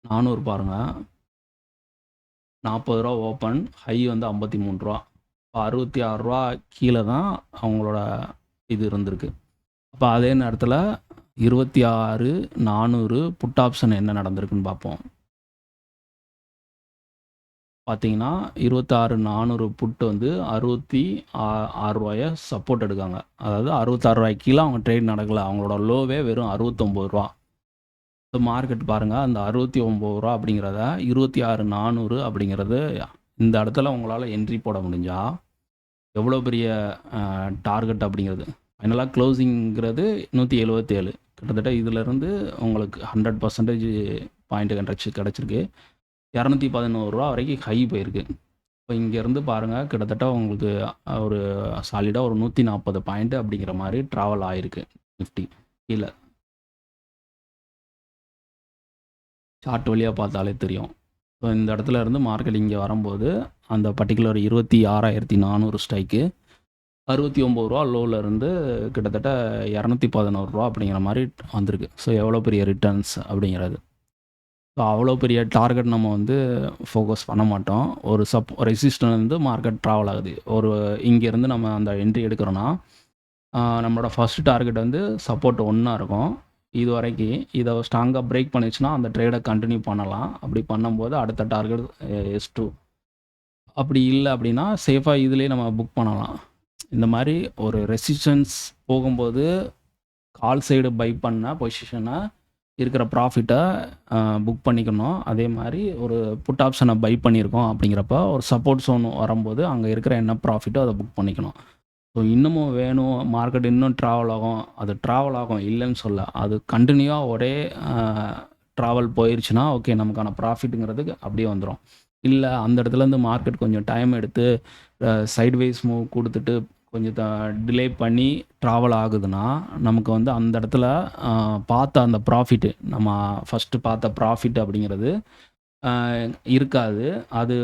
400 பாருங்கள், 40 ரூபா ஓப்பன், ஹை வந்து 53 ரூபா. இப்போ 66 ரூபா கீழே தான் அவங்களோட இது இருந்திருக்கு. அப்போ அதே நேரத்தில் 26,400 புட் ஆப்ஷன் என்ன நடந்திருக்குன்னு பார்ப்போம். பார்த்தீங்கன்னா 26,400 புட்டு வந்து 66 ரூபாயை சப்போர்ட் எடுக்காங்க. அதாவது 66 ரூபாய்க்கு கீழே அவங்க ட்ரேட் நடக்கலை. அவங்களோட லோவே வெறும் 69 ரூபா. இப்போ மார்க்கெட் பாருங்கள், அந்த 69 ரூபா அப்படிங்கிறத 26,400 அப்படிங்கிறது இந்த இடத்துல உங்களால் என்ட்ரி போட முடிஞ்சால் எவ்வளோ பெரிய டார்கெட் அப்படிங்கிறது. ஃபைனலாக க்ளோசிங்கிறது 177. கிட்டத்தட்ட இதிலேருந்து உங்களுக்கு 100% பாயிண்ட் கிடச்சிருக்கு. 211 ரூபா வரைக்கும் ஹை போயிருக்கு. இப்போ இங்கேருந்து பாருங்கள், கிட்டத்தட்ட உங்களுக்கு ஒரு சாலிடாக ஒரு 140 பாயிண்ட் அப்படிங்கிற மாதிரி ட்ராவல் ஆகிருக்கு நிஃப்டி கீழே. சார்ட் வழியாக பார்த்தாலே தெரியும். ஸோ இந்த இடத்துல இருந்து மார்க்கெட் இங்கே வரும்போது அந்த பர்டிகுலர் 26,400 ஸ்ட்ரைக்கு 69 ரூபா லோவில் இருந்து கிட்டத்தட்ட 211 ரூபா அப்படிங்கிற மாதிரி வந்திருக்கு. ஸோ எவ்வளோ பெரிய ரிட்டர்ன்ஸ் அப்படிங்கிறது. ஸோ அவ்வளோ பெரிய டார்கெட் நம்ம வந்து ஃபோக்கஸ் பண்ண மாட்டோம். ஒரு ரெசிஸ்டன் வந்து மார்க்கெட் ட்ராவல் ஆகுது. ஒரு இங்கேருந்து நம்ம அந்த என்ட்ரி எடுக்கிறோன்னா நம்மளோட ஃபஸ்ட் டார்கெட் வந்து சப்போர்ட் 1 இருக்கும். இது வரைக்கும் இதை ஸ்ட்ராங்காக பிரேக் பண்ணிச்சுன்னா அந்த ட்ரேடை கண்டினியூ பண்ணலாம். அப்படி பண்ணும்போது அடுத்த டார்கெட் S2. அப்படி இல்லை அப்படின்னா சேஃபாக இதுலேயே நம்ம புக் பண்ணலாம். இந்த மாதிரி ஒரு ரெசிஸ்டன்ஸ் போகும்போது கால் சைடு பை பண்ண பொசிஷனை இருக்கிற ப்ராஃபிட்டை புக் பண்ணிக்கணும். அதே மாதிரி ஒரு புட் ஆப்ஷனை பை பண்ணியிருக்கோம் அப்படிங்கிறப்ப ஒரு சப்போர்ட் ஜோன் வரும்போது அங்கே இருக்கிற என்ன ப்ராஃபிட்டோ அதை புக் பண்ணிக்கணும். ஸோ இன்னமும் வேணும், மார்க்கெட் இன்னும் ட்ராவல் ஆகும், அது ட்ராவல் ஆகும் இல்லைன்னு சொல்ல, அது கண்டினியூவாக ஒரே ட்ராவல் போயிடுச்சுன்னா ஓகே நமக்கான ப்ராஃபிட்டுங்கிறதுக்கு அப்படியே வந்துடும். இல்லை அந்த இடத்துலேருந்து மார்க்கெட் கொஞ்சம் டைம் எடுத்து சைட்வைஸ் மூவ் கொடுத்துட்டு கொஞ்சம் டிலே பண்ணி ட்ராவல் ஆகுதுன்னா நமக்கு வந்து அந்த இடத்துல பார்த்த அந்த ப்ராஃபிட்டு, நம்ம ஃபஸ்ட்டு பார்த்த ப்ராஃபிட் அப்படிங்கிறது இருக்காது. அது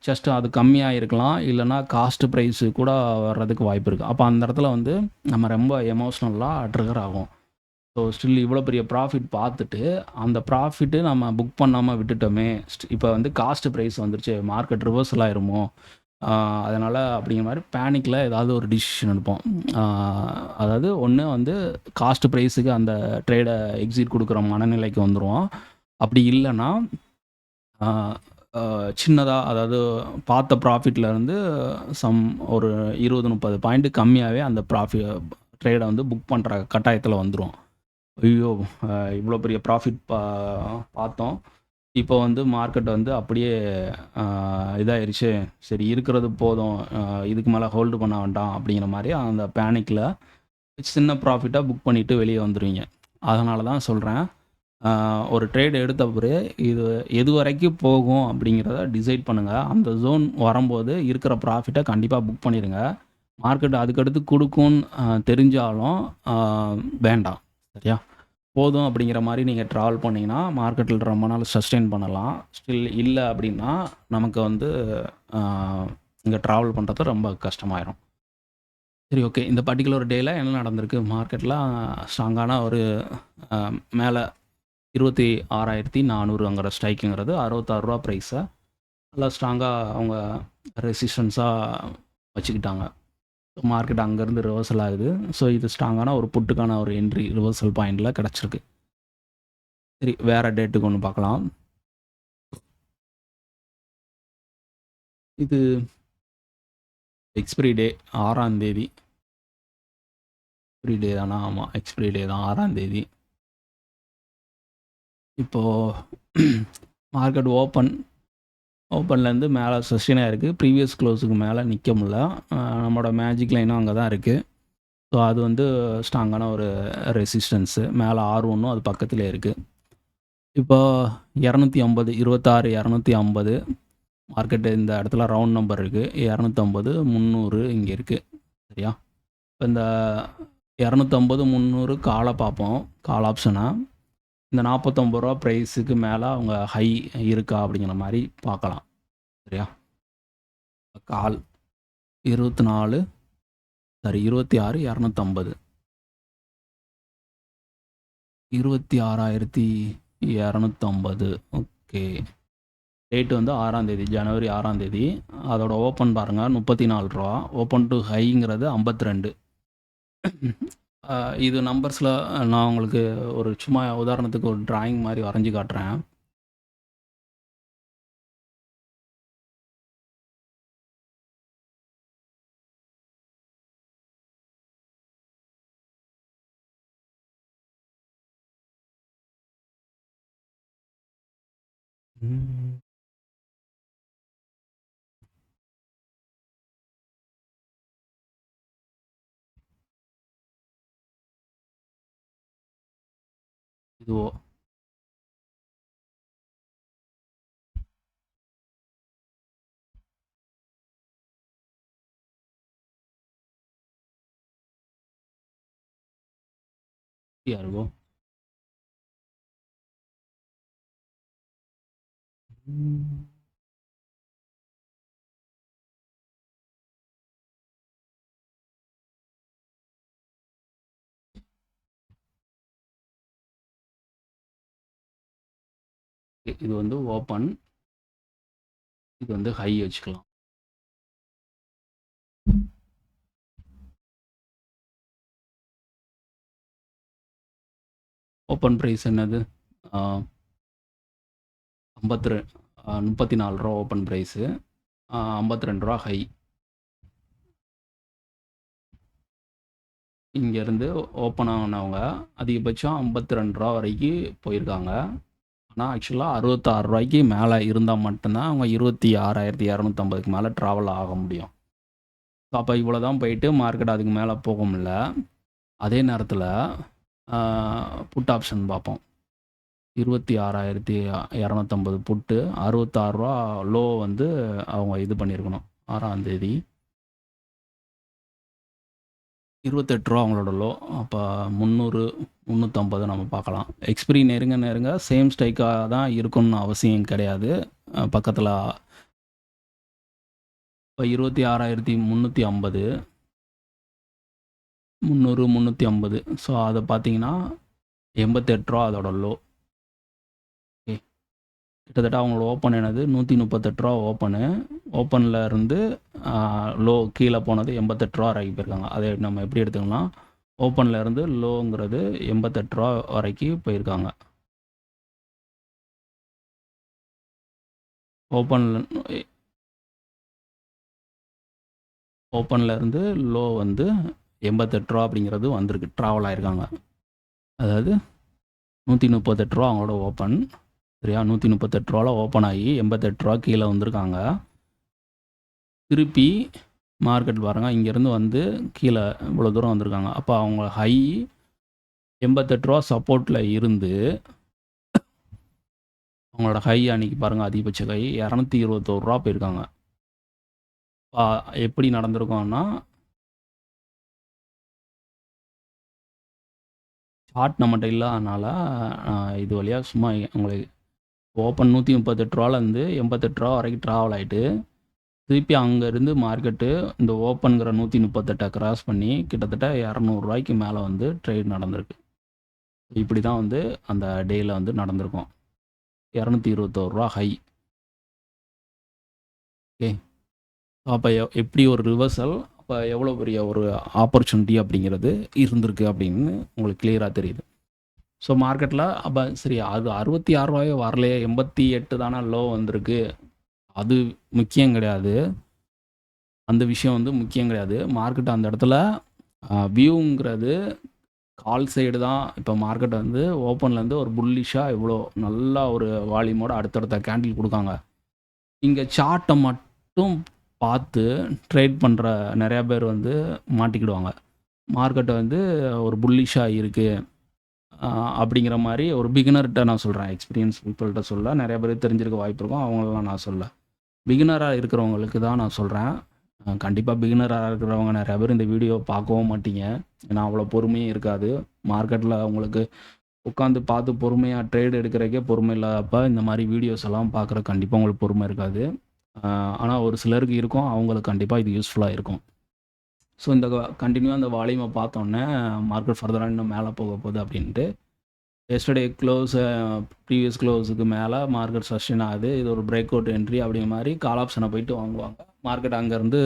ஜஸ்ட் அது கம்மியாக இருக்கலாம், இல்லைனா காஸ்ட் ப்ரைஸு கூட வர்றதுக்கு வாய்ப்பு இருக்குது. அப்போ அந்த இடத்துல வந்து நம்ம ரொம்ப எமோஷ்னலாக ட்ரிகர் ஆகும். ஸோ ஸ்டில் இவ்வளோ பெரிய ப்ராஃபிட் பார்த்துட்டு அந்த ப்ராஃபிட்டு நம்ம புக் பண்ணாமல் விட்டுட்டோமே, இப்போ வந்து காஸ்ட் ப்ரைஸ் வந்துருச்சு, மார்க்கெட் ரிவர்சல் ஆயிருமோ, அதனால் அப்படிங்கிற மாதிரி பேனிக்கில் ஏதாவது ஒரு டிசிஷன் எடுப்போம். அதாவது ஒன்று வந்து காஸ்ட் ப்ரைஸுக்கு அந்த ட்ரேடை எக்ஸிட் கொடுக்குற மனநிலைக்கு வந்துடுவோம். அப்படி இல்லைன்னா சின்னதாக, அதாவது பார்த்த ப்ராஃபிட்லேருந்து ஒரு 20-30 பாயிண்ட் கம்மியாகவே அந்த ட்ரேடை வந்து புக் பண்ணுற கட்டாயத்தில் வந்துடும். ஐயோ இவ்வளோ பெரிய ப்ராஃபிட் பார்த்தோம், இப்போ வந்து மார்க்கெட் வந்து அப்படியே இதாகிடுச்சு, சரி இருக்கிறது போதும், இதுக்கு மேலே ஹோல்டு பண்ண வேண்டாம் அப்படிங்கிற மாதிரி அந்த பேனிக்கில் சின்ன ப்ராஃபிட்டாக புக் பண்ணிவிட்டு வெளியே வந்துடுவீங்க. அதனால தான் சொல்கிறேன், ஒரு ட்ரேட் எடுத்த பிறகு இது எது வரைக்கும் போகும் அப்படிங்கிறத டிசைட் பண்ணுங்கள். அந்த ஜோன் வரும்போது இருக்கிற ப்ராஃபிட்டை கண்டிப்பாக புக் பண்ணிடுங்க. மார்க்கெட் அதுக்கடுத்து கொடுக்கும்னு தெரிஞ்சாலும் வேண்டாம், சரியா? போதும் அப்படிங்கிற மாதிரி நீங்கள் ட்ராவல் பண்ணிங்கன்னா மார்க்கெட்டில் ரொம்ப நாள் சஸ்டெயின் பண்ணலாம். ஸ்டில் இல்லை அப்படின்னா நமக்கு வந்து இங்கே ட்ராவல் பண்ணுறது ரொம்ப கஷ்டமாயிரும். சரி, ஓகே. இந்த பர்டிகுலர் டேயில் என்ன நடந்திருக்கு மார்க்கெட்டில்? ஸ்ட்ராங்கான ஒரு மேலே 26,400ங்கிற ஸ்ட்ரைக்குங்கிறது 66 ரூபா ப்ரைஸை நல்லா ஸ்ட்ராங்காக அவங்க ரெசிஸ்டன்ஸாக வச்சுக்கிட்டாங்க. மார்க்கெட் அங்கேருந்து ரிவர்சல் ஆகுது. ஸோ இது ஸ்ட்ராங்கான ஒரு புட்டுக்கான ஒரு என்ட்ரி ரிவர்சல் பாயிண்டில் கிடச்சிருக்கு. சரி, வேறு டேட்டுக்கு ஒன்று பார்க்கலாம். இது எக்ஸ்பிரி டே 6ஆம் தேதி. எக்ஸ்பிரி டே தானா? ஆமாம், எக்ஸ்பிரி டே தான் 6ஆம் தேதி. இப்போது மார்க்கெட் ஓப்பன்லேருந்து மேலே சஸ்டெயின் ஆகிருக்கு. ப்ரீவியஸ் க்ளோஸுக்கு மேலே நிற்க முடியல. நம்மளோட மேஜிக் லைனும் அங்கே தான் இருக்குது. ஸோ அது வந்து ஸ்ட்ராங்கான ஒரு ரெசிஸ்டன்ஸு. மேலே R1ம் அது பக்கத்திலே இருக்குது. இப்போ 250 26 250 மார்க்கெட்டு இந்த இடத்துல ரவுண்ட் நம்பர் இருக்குது. 250 300 இங்கே இருக்குது. சரியா? இப்போ இந்த 250 300 காலை பார்ப்போம். கால் ஆப்ஷனை இந்த 49 ரூபா ப்ரைஸுக்கு மேலே அவங்க ஹை இருக்கா அப்படிங்கிற மாதிரி பார்க்கலாம். சரியா? கால் 26 250 26,250. ஓகே. டேட் வந்து 6ஆம் தேதி, ஜனவரி 6ஆம் தேதி. அதோட ஓப்பன் பாருங்கள் 34 ரூபா. ஓப்பன் டு ஹைங்கிறது 52. இது நம்பர்ஸில் நான் உங்களுக்கு ஒரு சும்மா உதாரணத்துக்கு ஒரு டிராயிங் மாதிரி வரைஞ்சி காட்டுறேன். இதுவோ இருக்கும். இது வந்து ஓப்பன், இது வந்து ஹை வச்சுக்கலாம். ஓப்பன் ப்ரைஸ் என்னது? 34 ரூபா ஓப்பன் ப்ரைஸு. 52 ரூபா ஹை. இங்கேருந்து ஓப்பன் ஆனவங்க அதிகபட்சம் 52 ரூபா வரைக்கும் போயிருக்காங்க. ஆனால் ஆக்சுவலாக 66 ரூபாய்க்கு மேலே இருந்தால் மட்டும்தான் அவங்க 26,250க்கு மேலே ட்ராவல் ஆக முடியும். ஸோ அப்போ இவ்வளோ தான் போயிட்டு மார்க்கெட் அதுக்கு மேலே போக முடியல. அதே நேரத்தில் புட் ஆப்ஷன் பார்ப்போம். 26,250 புட்டு 66 ரூபா லோ வந்து அவங்க இது பண்ணியிருக்கணும். 6ஆம் தேதி 28 ரூபா அவங்களோட லோ. அப்போ 300 350 நம்ம பார்க்கலாம். எக்ஸ்பிரி நெருங்க சேம் ஸ்ட்ரைக்காக தான் இருக்குன்னு அவசியம் கிடையாது. பக்கத்தில் இப்போ 26,350 300 350. ஸோ அதை பார்த்தீங்கன்னா 88 ரூபா அதோட லோ. ஓகே, கிட்டத்தட்ட அவங்களோட ஓப்பன் என்னது 138 ரூபா ஓப்பனு. ஓப்பனில் இருந்து லோ கீழே போனது 88 ரூபா வரைக்கும் போயிருக்காங்க. அதை நம்ம எப்படி எடுத்துக்கலாம்? ஓப்பனில் இருந்து லோங்கிறது 88 ரூபா வரைக்கும் போயிருக்காங்க. ஓப்பனில் இருந்து லோ வந்து 88 ரூபா அப்படிங்கிறது வந்திருக்கு, ட்ராவல் ஆகிருக்காங்க. அதாவது 138 ரூபா அவங்களோட ஓப்பன். சரியா? 138 ரூபாவில் ஓப்பன் ஆகி 88 ரூபா கீழே வந்திருக்காங்க. திருப்பி மார்க்கெட் பாருங்கள், இங்கேருந்து வந்து கீழே இவ்வளோ தூரம் வந்திருக்காங்க. அப்போ அவங்க ஹை 88 ரூபா சப்போர்ட்டில் இருந்து அவங்களோட ஹை அன்றைக்கி பாருங்கள், அதிகபட்ச ஹை 221 ரூபா போயிருக்காங்க. எப்படி நடந்திருக்கோன்னா, சார்ட் நம்மகிட்ட இல்லாதனால இது வழியாக சும்மா உங்களுக்கு ஓப்பன் 138 ரூபாலேருந்து 88 ரூபா வரைக்கும் ட்ராவல் ஆகிட்டு திருப்பி அங்கேருந்து மார்க்கெட்டு இந்த ஓப்பனுங்கிற 138 கிராஸ் பண்ணி கிட்டத்தட்ட 200 ரூபாய்க்கு மேலே வந்து ட்ரேட் நடந்திருக்கு. இப்படி தான் வந்து அந்த டேயில் வந்து நடந்திருக்கும். 221 ரூபா ஹை. ஓகே, அப்போ எப்படி ஒரு ரிவர்சல், அப்போ எவ்வளோ பெரிய ஒரு ஆப்பர்ச்சுனிட்டி அப்படிங்கிறது இருந்திருக்கு அப்படின்னு உங்களுக்கு கிளியராக தெரியுது. ஸோ மார்க்கெட்டில் அப்போ சரி, அது 66 ரூபாயே வரலையே, 88 தானே லோ வந்திருக்கு, அது முக்கியம் கிடையாது. அந்த விஷயம் வந்து முக்கியம் கிடையாது. மார்க்கெட் அந்த இடத்துல வியூங்கிறது கால் சைடு தான். இப்போ மார்க்கெட் வந்து ஓப்பன்லேருந்து ஒரு புல்லிஷாக இவ்வளோ நல்லா ஒரு வால்யூமோட அடுத்தடுத்த கேண்டில் கொடுக்காங்க. இங்கே சார்ட்டை மட்டும் பார்த்து ட்ரேட் பண்ணுற நிறையா பேர் வந்து மாட்டிக்கிடுவாங்க. மார்க்கெட்டை வந்து ஒரு புல்லிஷாக இருக்குது அப்படிங்கிற மாதிரி ஒரு பிகினர்கிட்ட நான் சொல்கிறேன். எக்ஸ்பீரியன்ஸ் பீப்புள்கிட்ட சொல்ல நிறைய பேர் தெரிஞ்சிருக்க வாய்ப்பு இருக்கும். அவங்களெலாம் நான் சொல்ல, பிகினராக இருக்கிறவங்களுக்கு தான் நான் சொல்கிறேன். கண்டிப்பாக பிகினராக இருக்கிறவங்க நிறையா பேர் இந்த வீடியோ பார்க்கவும் மாட்டீங்க. ஏன்னா அவ்வளோ பொறுமையும் இருக்காது. மார்க்கெட்டில் உங்களுக்கு உட்காந்து பார்த்து பொறுமையாக ட்ரேட் எடுக்கிறக்கே பொறுமை இல்லாதப்ப இந்த மாதிரி வீடியோஸ் எல்லாம் பார்க்குற கண்டிப்பாக உங்களுக்கு பொறுமை இருக்காது. ஆனால் ஒரு சிலருக்கு இருக்கும். அவங்களுக்கு கண்டிப்பாக இது யூஸ்ஃபுல்லாக இருக்கும். ஸோ இந்த கண்டினியூவாக அந்த வால்யூமை பார்த்தோன்னே மார்க்கெட் ஃபர்தராக இன்னும் மேலே போக போகுது அப்படின்ட்டு எஸ்டர்டே ப்ரீவியஸ் க்ளோஸுக்கு மேலே மார்க்கெட் சஸ்டெயின் ஆகுது. இது ஒரு பிரேக் அவுட் என்ட்ரி அப்படிங்கிற மாதிரி கால் ஆப்ஷனை போயிட்டு வாங்குவாங்க. மார்க்கெட் அங்கேருந்து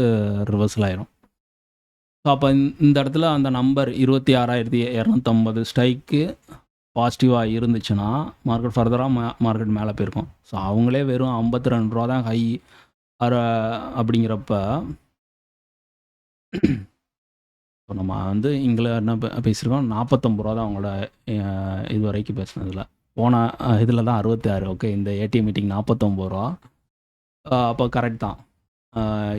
ரிவர்சல் ஆயிரும். ஸோ அப்போ இந்த இடத்துல அந்த நம்பர் 26,250 ஸ்ட்ரைக்கு பாசிட்டிவாக இருந்துச்சுன்னா மார்க்கெட் ஃபர்தராக மார்க்கெட் மேலே போயிருக்கும். ஸோ அவங்களே வெறும் 52 ரூபா தான் ஹை அப்படிங்கிறப்ப இப்போ நம்ம வந்து இங்கே என்ன பேசியிருக்கோம், 49 ரூபா தான் அவங்களோட இது வரைக்கும் பேசுனதில். போன இதில் தான் 66. ஓகே, இந்த ஏடிஎம் மீட்டிங் 49 ரூபா. அப்போ கரெக்ட் தான்.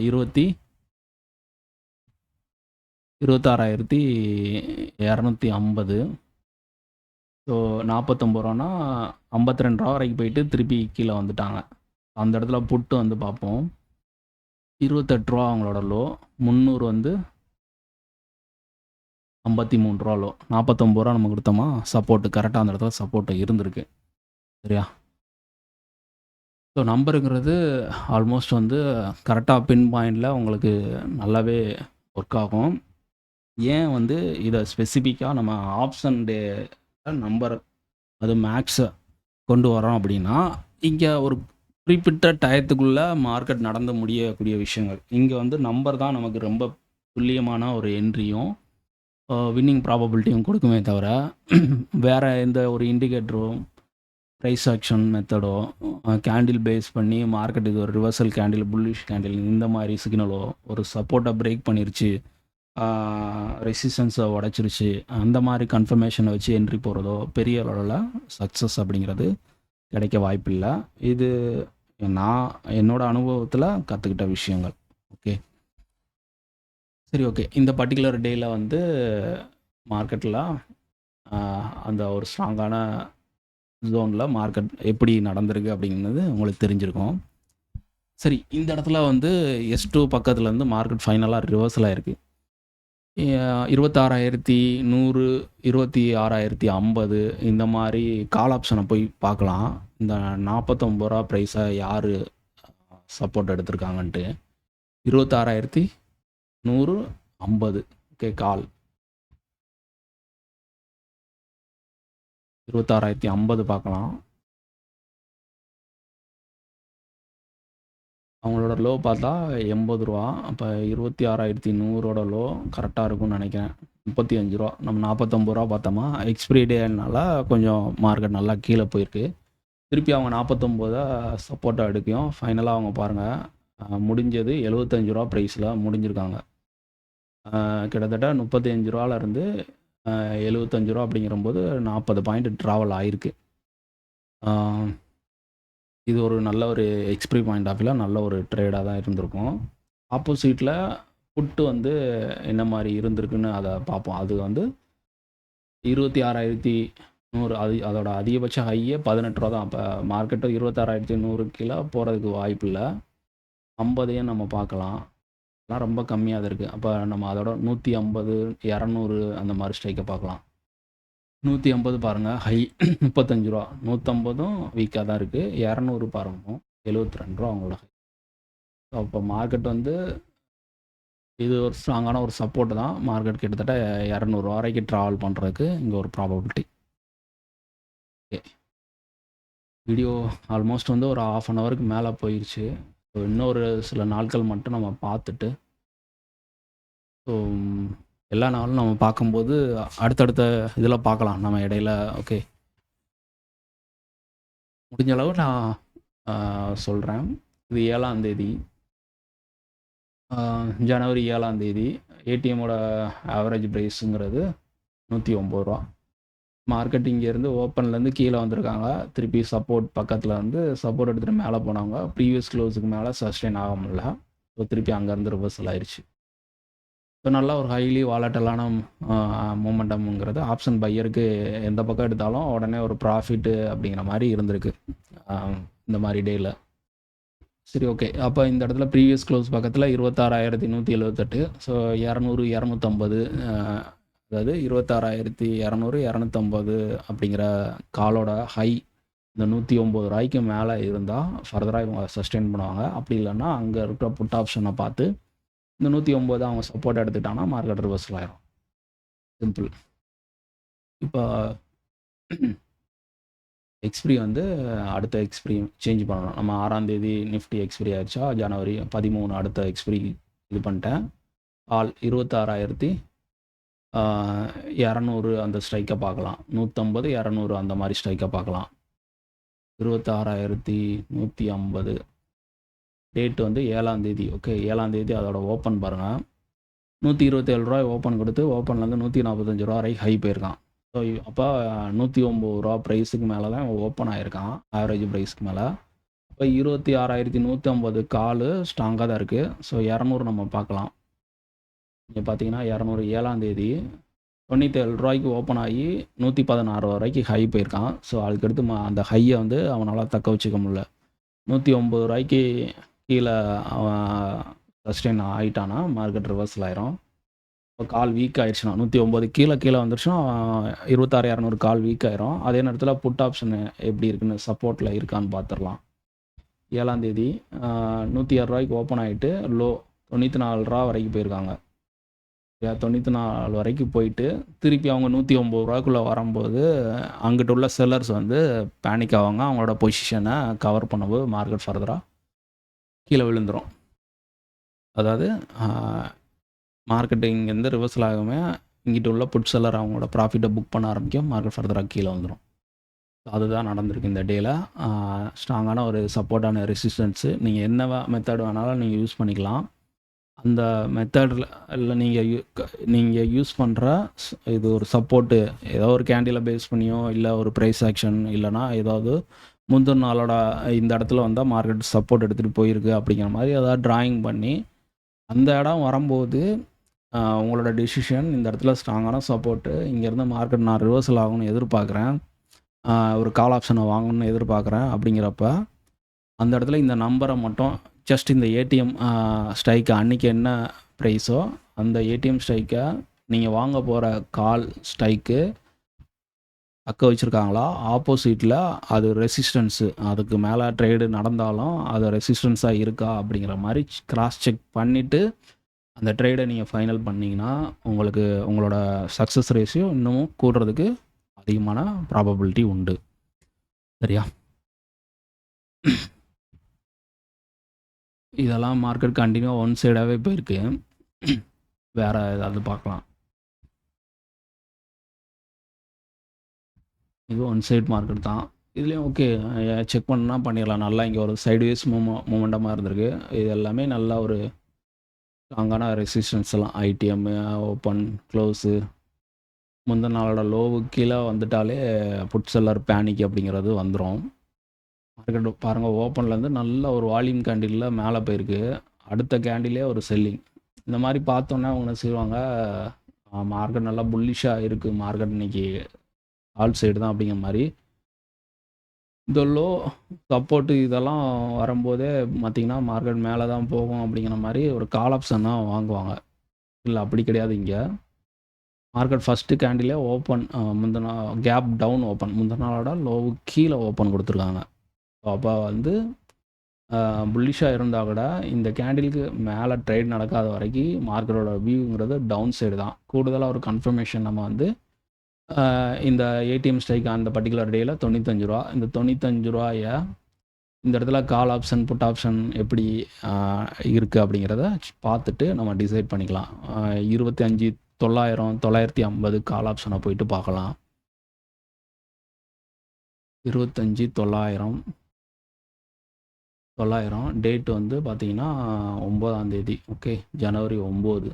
26,250. ஸோ 49 ரூபானா 52 ரூபா வரைக்கும் போயிட்டு திருப்பி கீழே வந்துட்டாங்க. அந்த இடத்துல புட்டு வந்து பார்ப்போம். 28 ரூபா அவங்களோட லோ. 300 வந்து 53 ரூபா லோ. 49 ரூபா நம்ம கொடுத்தோமா சப்போர்ட்டு. கரெக்டாக அந்த இடத்துல சப்போர்ட்டு இருந்திருக்கு. சரியா? ஸோ நம்பருங்கிறது ஆல்மோஸ்ட் வந்து கரெக்டாக பின் பாயிண்டில் உங்களுக்கு நல்லாவே ஒர்க் ஆகும். ஏன் வந்து இதை ஸ்பெசிஃபிக்காக நம்ம ஆப்ஷன் டே நம்பர் அது மேக்ஸை கொண்டு வரோம் அப்படின்னா, இங்கே ஒரு குறிப்பிட்ட டயத்துக்குள்ளே மார்க்கெட் நடந்து முடியக்கூடிய விஷயங்கள். இங்கே வந்து நம்பர் தான் நமக்கு ரொம்ப துல்லியமான ஒரு என்ட்ரியும் வின்னிங் ப்ராபபிலிட்டியும் கொடுக்குமே தவிர வேறு எந்த ஒரு இண்டிகேட்டரோ ப்ரைஸ் ஆக்ஷன் மெத்தடோ கேண்டில் பேஸ் பண்ணி மார்க்கெட் இது ஒரு ரிவர்சல் கேண்டில், புல்லிஷ் கேண்டில், இந்த மாதிரி சிக்னலோ ஒரு சப்போர்ட்டை பிரேக் பண்ணிருச்சு, ரெசிஸ்டன்ஸை உடச்சிருச்சு, அந்த மாதிரி கன்ஃபர்மேஷனை வச்சு என்ட்ரி போகிறதோ பெரிய அளவில் சக்ஸஸ் அப்படிங்கிறது கிடைக்க வாய்ப்பில்லை. இது நான் என்னோடய அனுபவத்தில் கற்றுக்கிட்ட விஷயங்கள். ஓகே, சரி, ஓகே. இந்த பர்டிகுலர் டேயில் வந்து மார்க்கெட்டில் அந்த ஒரு ஸ்ட்ராங்கான ஜோனில் மார்க்கெட் எப்படி நடந்திருக்கு அப்படிங்கிறது உங்களுக்கு தெரிஞ்சிருக்கும். சரி, இந்த இடத்துல வந்து S2 பக்கத்துலேருந்து மார்க்கெட் ஃபைனலாக ரிவர்சல் ஆகிருக்கு. 26,100, 26,050 இந்த மாதிரி கால் ஆப்ஷனை போய் பார்க்கலாம். இந்த 49 ரூபா ப்ரைஸை யார் சப்போர்ட் எடுத்திருக்காங்கன்ட்டு. 26,150 okay call. 26,050 பார்க்கலாம். அவங்களோட லோ பார்த்தா 80 ரூபா. அப்போ 26,100 லோ கரெக்டாக இருக்கும்னு நினைக்கிறேன். 35 ரூபா. நம்ம 49 ரூபா பார்த்தோமா, எக்ஸ்பிரி டேனால கொஞ்சம் மார்க்கெட் நல்லா கீழே போயிருக்கு. திருப்பி அவங்க 49 சப்போர்ட்டாக எடுக்கும். ஃபைனலாக அவங்க பாருங்கள் முடிஞ்சது 75 ரூபா ப்ரைஸில் முடிஞ்சிருக்காங்க. கிட்டத்தட்ட 35 ரூபாலேருந்து 75 ரூபா அப்படிங்கிறம்போது 40 பாயிண்ட் ட்ராவல் ஆகிருக்கு. இது ஒரு நல்ல ஒரு எக்ஸ்பிரி பாயிண்ட் ஆஃப் வியூவில் நல்ல ஒரு ட்ரேடாக தான் இருந்திருக்கும். ஆப்போசிட்டில் புட்டு வந்து என்ன மாதிரி இருந்திருக்குன்னு அதை பார்ப்போம். அது வந்து 26,100 அதோட அதிகபட்ச ஹையே 18 ரூபா தான். அப்போ மார்க்கெட்டு 26,100 கீழே போகிறதுக்கு வாய்ப்பு இல்லை. 50 நம்ம பார்க்கலாம். அதெல்லாம் ரொம்ப கம்மியாக தான் இருக்குது. அப்போ நம்ம அதோட 150, 200 அந்த மாதிரி ஸ்ட்ரைக்கை பார்க்கலாம். 150 பாருங்கள் ஹை 35 ரூபா. 150 வீக்காக தான் இருக்குது. 200 பாருங்க 72 ரூபா அவங்களோட ஹை. அப்போ மார்க்கெட் வந்து இது ஒரு ஸ்ட்ராங்கான ஒரு சப்போர்ட் தான். மார்க்கெட் கிட்டத்தட்ட 200 ரூபா வரைக்கும் ட்ராவல் பண்ணுறதுக்கு இங்கே ஒரு ப்ராபபிலிட்டி. ஓகே, வீடியோ ஆல்மோஸ்ட் வந்து ஒரு 1/2 அன் ஹவருக்கு மேலே போயிடுச்சு. ஸோ இன்னொரு சில நாட்கள் மட்டும் நம்ம பார்த்துட்டு, ஸோ எல்லா நாளும் நம்ம பார்க்கும்போது அடுத்தடுத்த இதில் பார்க்கலாம் நம்ம இடையில. ஓகே, முடிஞ்ச அளவு நான் சொல்கிறேன். இது 7ஆம் தேதி, ஜனவரி 7ஆம் தேதி. ஏடிஎம்மோட ஆவரேஜ் ப்ரைஸுங்கிறது 109 ரூபா. மார்க்கெட் இங்கேருந்து ஓப்பன்லேருந்து கீழே வந்திருக்காங்க. திருப்பி சப்போர்ட் பக்கத்தில் வந்து சப்போர்ட் எடுத்துகிட்டு மேலே போனவங்க ப்ரீவியஸ் க்ளோஸுக்கு மேலே சஸ்டெயின் ஆக முடியல. ஸோ திருப்பி அங்கேருந்து ரிவர்சல் ஆயிடுச்சு. ஸோ நல்லா ஒரு ஹைலி வாலட்டலான மூமெண்டம்ங்கிறது ஆப்ஷன் பையருக்கு எந்த பக்கம் எடுத்தாலும் உடனே ஒரு ப்ராஃபிட்டு அப்படிங்கிற மாதிரி இருந்திருக்கு இந்த மாதிரி டேயில். சரி, ஓகே. அப்போ இந்த இடத்துல ப்ரீவியஸ் க்ளோஸ் பக்கத்தில் 26,178. ஸோ 200, 250, அதாவது 26,200, 250 அப்படிங்கிற காலோட ஹை இந்த 109 ரூபாய்க்கு மேலே இருந்தால் ஃபர்தராக இவங்க சஸ்டெயின் பண்ணுவாங்க. அப்படி இல்லைன்னா அங்கே இருக்கிற புட் ஆப்ஷனை பார்த்து இந்த 109 அவங்க சப்போர்ட் எடுத்துட்டாங்கன்னா மார்க்கெட் ரிவர்சல் ஆயிரும். சிம்பிள். இப்போ எக்ஸ்பிரி வந்து அடுத்த எக்ஸ்பிரி சேஞ்ச் பண்ணணும். நம்ம 6ஆம் தேதி நிஃப்டி எக்ஸ்பிரி ஆயிடுச்சா, ஜனவரி 13 அடுத்த எக்ஸ்பிரி இது பண்ணிட்டேன். ஆல் 26,200 அந்த ஸ்ட்ரைக்கை பார்க்கலாம். 150, 200 அந்த மாதிரி ஸ்ட்ரைக்கை பார்க்கலாம். 26,150 டேட் வந்து 7ஆம் தேதி. ஓகே, 7ஆம் தேதி அதோட ஓப்பன் பாருங்கள். 127 ரூபாய் ஓப்பன் கொடுத்து ஓப்பன்லேருந்து 145 ரூபா வரைக்கும் ஹை போயிருக்கான். ஸோ அப்போ 109 ரூபா ப்ரைஸுக்கு மேலே தான் ஓப்பன் ஆகிருக்கான், ஆவரேஜ் ப்ரைஸுக்கு மேலே. இப்போ 26,150 கால் ஸ்ட்ராங்காக தான் இருக்குது. ஸோ 200 நம்ம பார்க்கலாம். இங்கே பார்த்தீங்கன்னா 200 7ஆம் தேதி 97 ரூபாய்க்கு ஓப்பன் ஆகி 116 வரைக்கும் ஹை போயிருக்கான். ஸோ அதுக்கடுத்து அந்த ஹையை வந்து அவனால் தக்க வச்சுக்க முடியல. 109 ரூபாய்க்கு கீழே அவன் சஸ்டெயின் ஆகிட்டானா மார்க்கெட் ரிவர்சல் ஆயிரும். இப்போ கால் வீக் ஆயிடுச்சுன்னா 109 கீழே வந்துருச்சுன்னா 26,200 கால் வீக் ஆயிரும். அதே நேரத்தில் புட் ஆப்ஷன் எப்படி இருக்குன்னு சப்போர்ட்டில் இருக்கான்னு பார்த்துடலாம். 7ஆம் தேதி 106 ரூபாய்க்கு ஓப்பன் ஆகிட்டு லோ 94 ரூபா வரைக்கும் போயிருக்காங்க. 94 வரைக்கும் போயிட்டு திருப்பி அவங்க 109 ரூபாய்க்குள்ளே வரும்போது அங்கிட்ட உள்ள செல்லர்ஸ் வந்து பேனிக் ஆவாங்க. அவங்களோட பொசிஷனை கவர் பண்ணும்போது மார்க்கெட் ஃபர்தராக கீழே விழுந்துடும். அதாவது மார்க்கெட்டு இங்கேருந்து ரிவர்சல் ஆகாம இங்கிட்ட உள்ள புட் செல்லர் அவங்களோட ப்ராஃபிட்டை புக் பண்ண ஆரம்பிக்கும். மார்க்கெட் ஃபர்தராக கீழே வந்துடும். அதுதான் நடந்திருக்கு இந்த டேயில். ஸ்ட்ராங்கான ஒரு சப்போர்ட்டான ரெசிஸ்டன்ஸு. நீங்கள் என்ன மெத்தட் வேணாலும் நீங்கள் யூஸ் பண்ணிக்கலாம். அந்த மெத்தடில் இல்லை நீங்கள் யூஸ் பண்ணுற இது ஒரு சப்போர்ட்டு ஏதோ ஒரு கேண்டிலை பேஸ் பண்ணியோ இல்லை ஒரு ப்ரைஸ் ஆக்ஷன் இல்லைனா ஏதாவது முந்தின நாளோட இந்த இடத்துல வந்தால் மார்க்கெட் சப்போர்ட் எடுத்துகிட்டு போயிருக்கு அப்படிங்கிற மாதிரி ஏதாவது ட்ராயிங் பண்ணி அந்த இடம் வரும்போது உங்களோட டெசிஷன் இந்த இடத்துல ஸ்ட்ராங்கான சப்போர்ட்டு, இங்கேருந்து மார்க்கெட் நான் ரிவர்சல் ஆகணும்னு எதிர்பார்க்குறேன், ஒரு கால் ஆப்ஷனை வாங்கணும்னு எதிர்பார்க்குறேன் அப்படிங்கிறப்ப அந்த இடத்துல இந்த நம்பரை மட்டும் ஜஸ்ட் இந்த ஏடிஎம் ஸ்ட்ரைக்கை அன்றைக்கி என்ன ப்ரைஸோ அந்த ஏடிஎம் ஸ்ட்ரைக்கை நீங்கள் வாங்க போகிற கால் ஸ்ட்ரைக்கு தக்க வச்சுருக்காங்களா, ஆப்போசிட்டில் அது ரெசிஸ்டன்ஸு அதுக்கு மேலே ட்ரேடு நடந்தாலும் அது ரெசிஸ்டன்ஸாக இருக்கா அப்படிங்கிற மாதிரி கிராஸ் செக் பண்ணிவிட்டு அந்த ட்ரேடை நீங்கள் ஃபைனல் பண்ணிங்கன்னா உங்களுக்கு உங்களோட சக்ஸஸ் ரேஷியோ இன்னமும் கூடுறதுக்கு அதிகமான ப்ராபபிலிட்டி உண்டு. சரியா? இதெல்லாம் மார்க்கெட் கண்டினியூவாக ஒன் சைடாகவே போயிருக்கு. வேறு ஏதாவது பார்க்கலாம். இது ஒன் சைட் மார்க்கெட் தான். இதுலேயும் ஓகே செக் பண்ணால் பண்ணிடலாம். நல்லா இங்கே ஒரு சைட்வேஸ் மூமெண்டமாக இருந்திருக்கு. இது எல்லாமே நல்லா ஒரு ஸ்ட்ராங்கான ரெசிஸ்டன்ஸ் எல்லாம் ஐடிஎம் ஓப்பன் க்ளோஸு முந்தின நாளோட லோவுக்கு கீழே வந்துட்டாலே புட் செல்லர் பேனிக் அப்படிங்கிறது வந்துடும். மார்க்கெட் பாருங்கள், ஓப்பன்லேருந்து நல்ல ஒரு வால்யூம் கேண்டிலில் மேலே போயிருக்கு. அடுத்த கேண்டிலே ஒரு செல்லிங். இந்த மாதிரி பார்த்தோன்னே அவங்க என்ன செய்வாங்க, மார்க்கெட் நல்லா புல்லிஷாக இருக்குது, மார்க்கெட் இன்னைக்கு ஆல் சைடு தான் அப்படிங்கிற மாதிரி இந்த லோ சப்போர்ட்டு இதெல்லாம் வரும்போதே பார்த்திங்கன்னா மார்க்கெட் மேலே தான் போகும் அப்படிங்கிற மாதிரி ஒரு கால் ஆப்ஷன் தான் வாங்குவாங்க. இல்லை அப்படி கிடையாது. இங்கே மார்க்கெட் ஃபஸ்ட்டு கேண்டிலே ஓப்பன் முந்தின கேப் டவுன் ஓப்பன் முந்தின நாளோட லோவு கீழே ஓப்பன் கொடுத்துருக்காங்க. அப்போ வந்து புல்லிஷாக இருந்தால் கூட இந்த கேண்டிலுக்கு மேலே ட்ரேட் நடக்காத வரைக்கும் மார்க்கெட்டோட வியூங்கிறது டவுன் சைடு தான். கூடுதலாக ஒரு கன்ஃபர்மேஷன் நம்ம வந்து இந்த ஏடிஎம் ஸ்ட்ரைக் அந்த பர்டிகுலர் டேயில் 95 ரூபா. இந்த 95 ரூபாயை இந்த இடத்துல கால் ஆப்ஷன் புட் ஆப்ஷன் எப்படி இருக்குது அப்படிங்கிறத பார்த்துட்டு நம்ம டிசைட் பண்ணிக்கலாம். 25,900 950 கால் ஆப்ஷனை போயிட்டு பார்க்கலாம். 25,900 டேட் வந்து பார்த்திங்கன்னா 9ஆம் தேதி. ஓகே, ஜனவரி 9.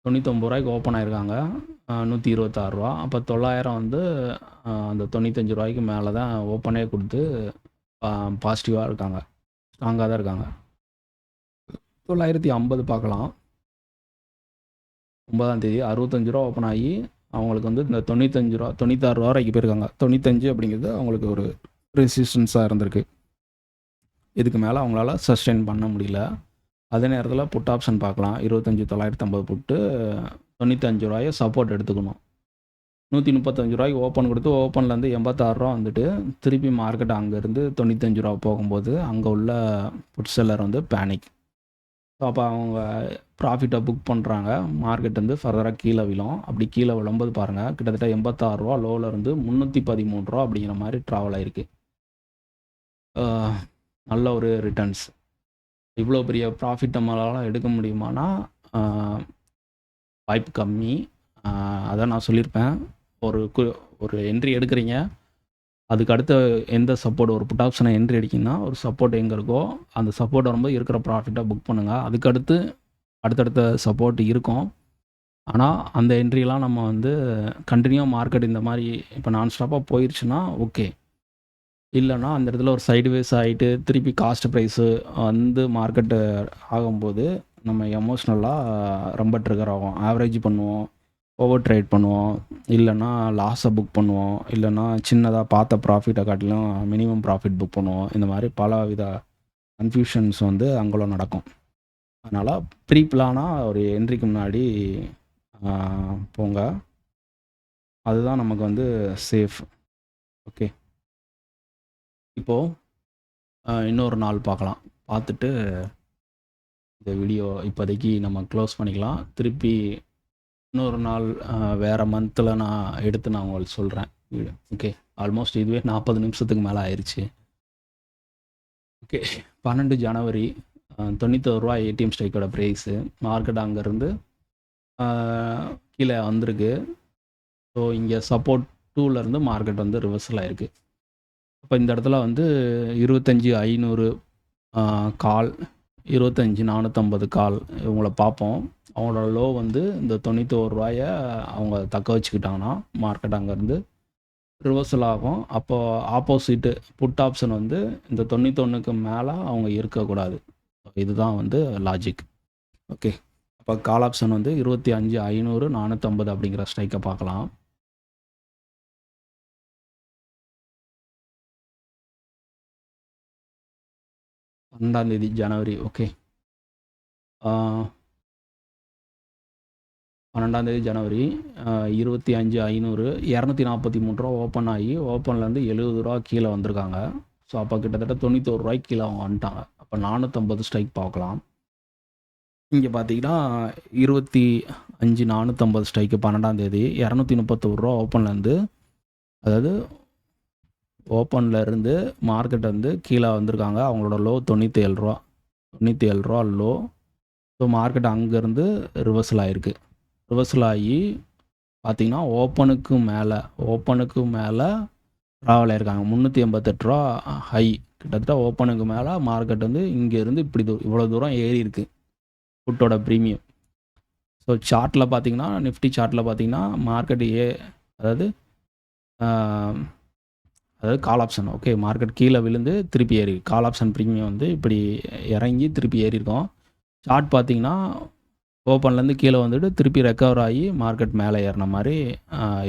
ரூ. 99 ஓப்பன் ஆயிருக்காங்க. ரூ. 126. அப்போ 900 வந்து அந்த ரூ. 95 மேலே தான் ஓப்பனே கொடுத்து பாசிட்டிவாக இருக்காங்க, ஸ்ட்ராங்காக தான் இருக்காங்க. 950 பார்க்கலாம். 9ஆம் தேதி ரூ. 65 ஓப்பன் ஆகி அவங்களுக்கு வந்து இந்த ரூ. 96 வரைக்கும் போயிருக்காங்க. 95 அப்படிங்கிறது அவங்களுக்கு ஒரு ரெசிஸ்டன்ஸாக இருந்திருக்கு. இதுக்கு மேலே அவங்களால சஸ்டெயின் பண்ண முடியல. அதே நேரத்தில் புட் ஆப்ஷன் பார்க்கலாம். 25,950 புட்டு ரூ. 95 சப்போர்ட் எடுத்துக்கணும். ரூ. 135 ஓப்பன் கொடுத்து ஓப்பன்லேருந்து ரூ. 86 வந்துட்டு திருப்பி மார்க்கெட் அங்கேருந்து ரூ. 95 போகும்போது அங்கே உள்ள புட் செல்லர் வந்து பேனிக். ஸோ அப்போ அவங்க ப்ராஃபிட்டை புக் பண்ணுறாங்க. மார்க்கெட் வந்து ஃபர்தராக கீழே விழும். அப்படி கீழே விழும்போது பாருங்கள், கிட்டத்தட்ட ரூ. 86 லோவில் இருந்து ரூ. 313 அப்படிங்கிற மாதிரி ட்ராவல் ஆகிருக்கு. நல்ல ஒரு ரிட்டர்ன்ஸ். இவ்வளோ பெரிய ப்ராஃபிட் நம்மளால் எடுக்க முடியுமானா வாய்ப்பு கம்மி. அதை நான் சொல்லியிருப்பேன். ஒரு என்ட்ரி எடுக்கிறீங்க, அதுக்கு அடுத்த எந்த சப்போர்ட், ஒரு புட் ஆப்ஷனை என்ட்ரி அடிக்கிங்கன்னா ஒரு சப்போர்ட் எங்கே இருக்கோ அந்த சப்போர்ட் வரும்போது இருக்கிற ப்ராஃபிட்டை புக் பண்ணுங்கள். அதுக்கடுத்து அடுத்தடுத்த சப்போர்ட் இருக்கும். ஆனால் அந்த என்ட்ரிலாம் நம்ம வந்து கண்டினியூ மார்க்கெட் இந்த மாதிரி இப்போ நான் ஸ்டாப்பாக போயிடுச்சுன்னா ஓகே. இல்லைன்னா அந்த இடத்துல ஒரு சைடுவேஸ் ஆகிட்டு திருப்பி காஸ்ட் ப்ரைஸு வந்து மார்க்கெட்டு ஆகும்போது நம்ம எமோஷ்னலாக ரொம்ப ட்ரிகர் ஆகும். ஆவரேஜ் பண்ணுவோம், ஓவர் ட்ரேட் பண்ணுவோம், இல்லைன்னா லாஸை புக் பண்ணுவோம், இல்லைன்னா சின்னதாக பார்த்த ப்ராஃபிட்டை காட்டிலும் மினிமம் ப்ராஃபிட் புக் பண்ணுவோம். இந்த மாதிரி பல வித கன்ஃபியூஷன்ஸ் வந்து அங்குள்ள நடக்கும். அதனால் ப்ரீ பிளானாக ஒரு என்ட்ரிக்கு முன்னாடி போங்க. அதுதான் நமக்கு வந்து சேஃப். ஓகே, இப்போது இன்னொரு நாள் பார்க்கலாம். பார்த்துட்டு இந்த வீடியோ இப்போதைக்கு நம்ம க்ளோஸ் பண்ணிக்கலாம். திருப்பி இன்னொரு நாள் வேறு மந்தில் நான் எடுத்து நான் உங்களுக்கு சொல்கிறேன் வீடியோ. ஓகே, ஆல்மோஸ்ட் இதுவே 40 நிமிஷத்துக்கு மேலே ஆயிடுச்சு. ஓகே, 12 ஜனவரி 91 ஏடிஎம் ஸ்ட்ரைக்கோட ப்ரைஸு. மார்க்கெட் அங்கேருந்து கீழே வந்திருக்கு. ஸோ இங்கே சப்போர்ட் 2லேருந்து மார்க்கெட் வந்து ரிவர்சல் ஆகிருக்கு. அப்போ இந்த இடத்துல வந்து 25,500 கால், 25,450 கால் இவங்கள பார்ப்போம். அவங்களோட லோ வந்து இந்த 91 அவங்க தக்க வச்சுக்கிட்டாங்கன்னா மார்க்கெட் அங்கேருந்து ரிவர்சல் ஆகும். அப்போது ஆப்போசிட்டு புட் ஆப்ஷன் வந்து இந்த 91க்கு மேலே அவங்க இருக்கக்கூடாது. இதுதான் வந்து லாஜிக். ஓகே, அப்போ கால் ஆப்ஷன் வந்து 25,500 450 அப்படிங்கிற ஸ்ட்ரைக்கை பார்க்கலாம். தேதி ஜனவரி. ஓகே, 12 ஜனவரி 25,500 243 ஓப்பன் ஆகி ஓப்பன்லேருந்து 70 கீழே வந்திருக்காங்க. ஸோ அப்போ கிட்டத்தட்ட 91 கீழே அவங்க வந்துட்டாங்க. அப்போ 450 ஸ்ட்ரைக் பார்க்கலாம். இங்கே பார்த்தீங்கன்னா 25,450 ஸ்ட்ரைக்கு 12 தேதி 231 ஓப்பன்லேருந்து, அதாவது ஓப்பனில் இருந்து மார்க்கெட் வந்து கீழே வந்திருக்காங்க. அவங்களோட லோ 97 லோ. ஸோ மார்க்கெட் அங்கேருந்து ரிவர்சல் ஆகிருக்கு. ரிவர்சல் ஆகி பார்த்திங்கன்னா ஓப்பனுக்கு மேலே ட்ராவல் ஆகிருக்காங்க. 388 ஹை. கிட்டத்தட்ட ஓப்பனுக்கு மேலே மார்க்கெட் வந்து இங்கேருந்து இவ்வளோ தூரம் ஏறி இருக்குது புட்டோட ப்ரீமியம். ஸோ சார்ட்டில் பார்த்திங்கன்னா, நிஃப்டி சார்ட்டில் பார்த்திங்கன்னா மார்க்கெட் அதாவது கால் ஆப்ஷன். ஓகே, மார்க்கெட் கீழே விழுந்து திருப்பி ஏறி கால் ஆப்ஷன் ப்ரீமியம் வந்து இப்படி இறங்கி திருப்பி ஏறி இருக்கோம். சார்ட் பார்த்திங்கன்னா ஓப்பன்லேருந்து கீழே வந்துட்டு திருப்பி ரெக்கவர் ஆகி மார்க்கெட் மேலே ஏறின மாதிரி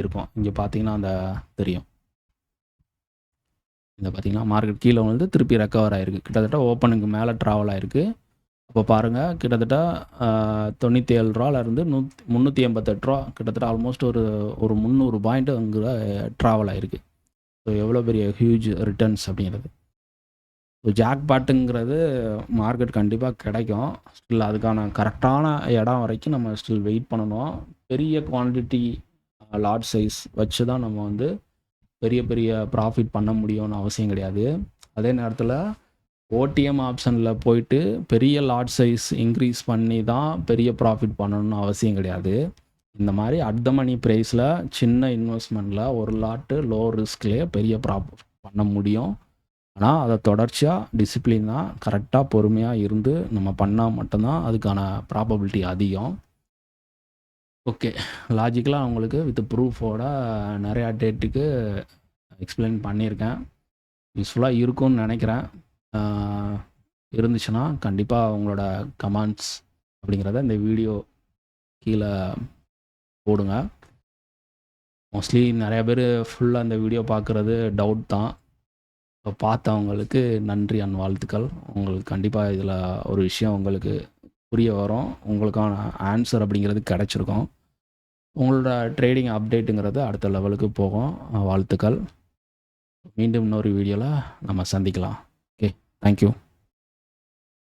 இருக்கும். இங்கே பார்த்தீங்கன்னா அந்த தெரியும். இதை பார்த்தீங்கன்னா மார்க்கெட் கீழே வந்து திருப்பி ரெக்கவர் ஆகிருக்கு. கிட்டத்தட்ட ஓப்பனுக்கு மேலே ட்ராவல் ஆகிருக்கு. அப்போ பாருங்கள், கிட்டத்தட்ட 97 388 கிட்டத்தட்ட ஆல்மோஸ்ட் ஒரு 300 பாயிண்ட் அங்கே ட்ராவல் ஆகிருக்கு. ஸோ எவ்வளோ பெரிய ஹியூஜ் ரிட்டர்ன்ஸ் அப்படிங்கிறது. ஸோ ஜாக் பாட்டுங்கிறது மார்க்கெட் கண்டிப்பாக கிடைக்கும். ஸ்டில் அதுக்கான கரெக்டான இடம் வரைக்கும் நம்ம ஸ்டில் வெயிட் பண்ணணும். பெரிய குவான்டிட்டி லார்ஜ் சைஸ் வச்சு தான் நம்ம வந்து பெரிய ப்ராஃபிட் பண்ண முடியும்னு அவசியம் கிடையாது. அதே நேரத்தில் ஓடிஎம் ஆப்ஷனில் போயிட்டு பெரிய லார்ஜ் சைஸ் இன்க்ரீஸ் பண்ணி தான் பெரிய ப்ராஃபிட் பண்ணணும்னு அவசியம் கிடையாது. இந்த மாதிரி அட் த மணி ப்ரைஸில் சின்ன இன்வெஸ்ட்மெண்ட்டில் ஒரு லாட்டு லோ ரிஸ்க்லேயே பெரிய ப்ராஃபிட் பண்ண முடியும். ஆனால் அதை தொடர்ச்சியாக டிசிப்ளினாக கரெக்டாக பொறுமையாக இருந்து நம்ம பண்ணால் மட்டும்தான் அதுக்கான ப்ராபபிலிட்டி அதிகம். ஓகே. லாஜிக்கலா உங்களுக்கு வித் ப்ரூஃபோட நெறையா டேட்டுக்கு எக்ஸ்பிளைன் பண்ணியிருக்கேன். யூஸ்ஃபுல்லா இருக்கும்னு நெனைக்கிறேன். ஆ இருந்துச்சுன்னா, கண்டிப்பா உங்களோட கமெண்ட்ஸ் அப்படிங்கிறத இந்த வீடியோ கீழ போடுங்க. மோஸ்ட்லி நெறைய பேரு ஃபுல்லா இந்த வீடியோ பார்க்குறது டவுட் தான். பார்த்தவங்களுக்கு நன்றி அண்ட் வாழ்த்துக்கள். உங்களுக்கு கண்டிப்பா இதில ஒரு விஷயம் உங்களுக்கு புரிய வரும். உங்களுக்கான ஆன்சர் அப்படிங்கிறது கெடைச்சிருக்கும். உங்களோட ட்ரேடிங் அப்டேட்டுங்கிறது அடுத்த லெவலுக்கு போகும். வாழ்த்துக்கள். மீண்டும் இன்னொரு வீடியோல நம்ம சந்திக்கலாம். ஓகே. Thank you.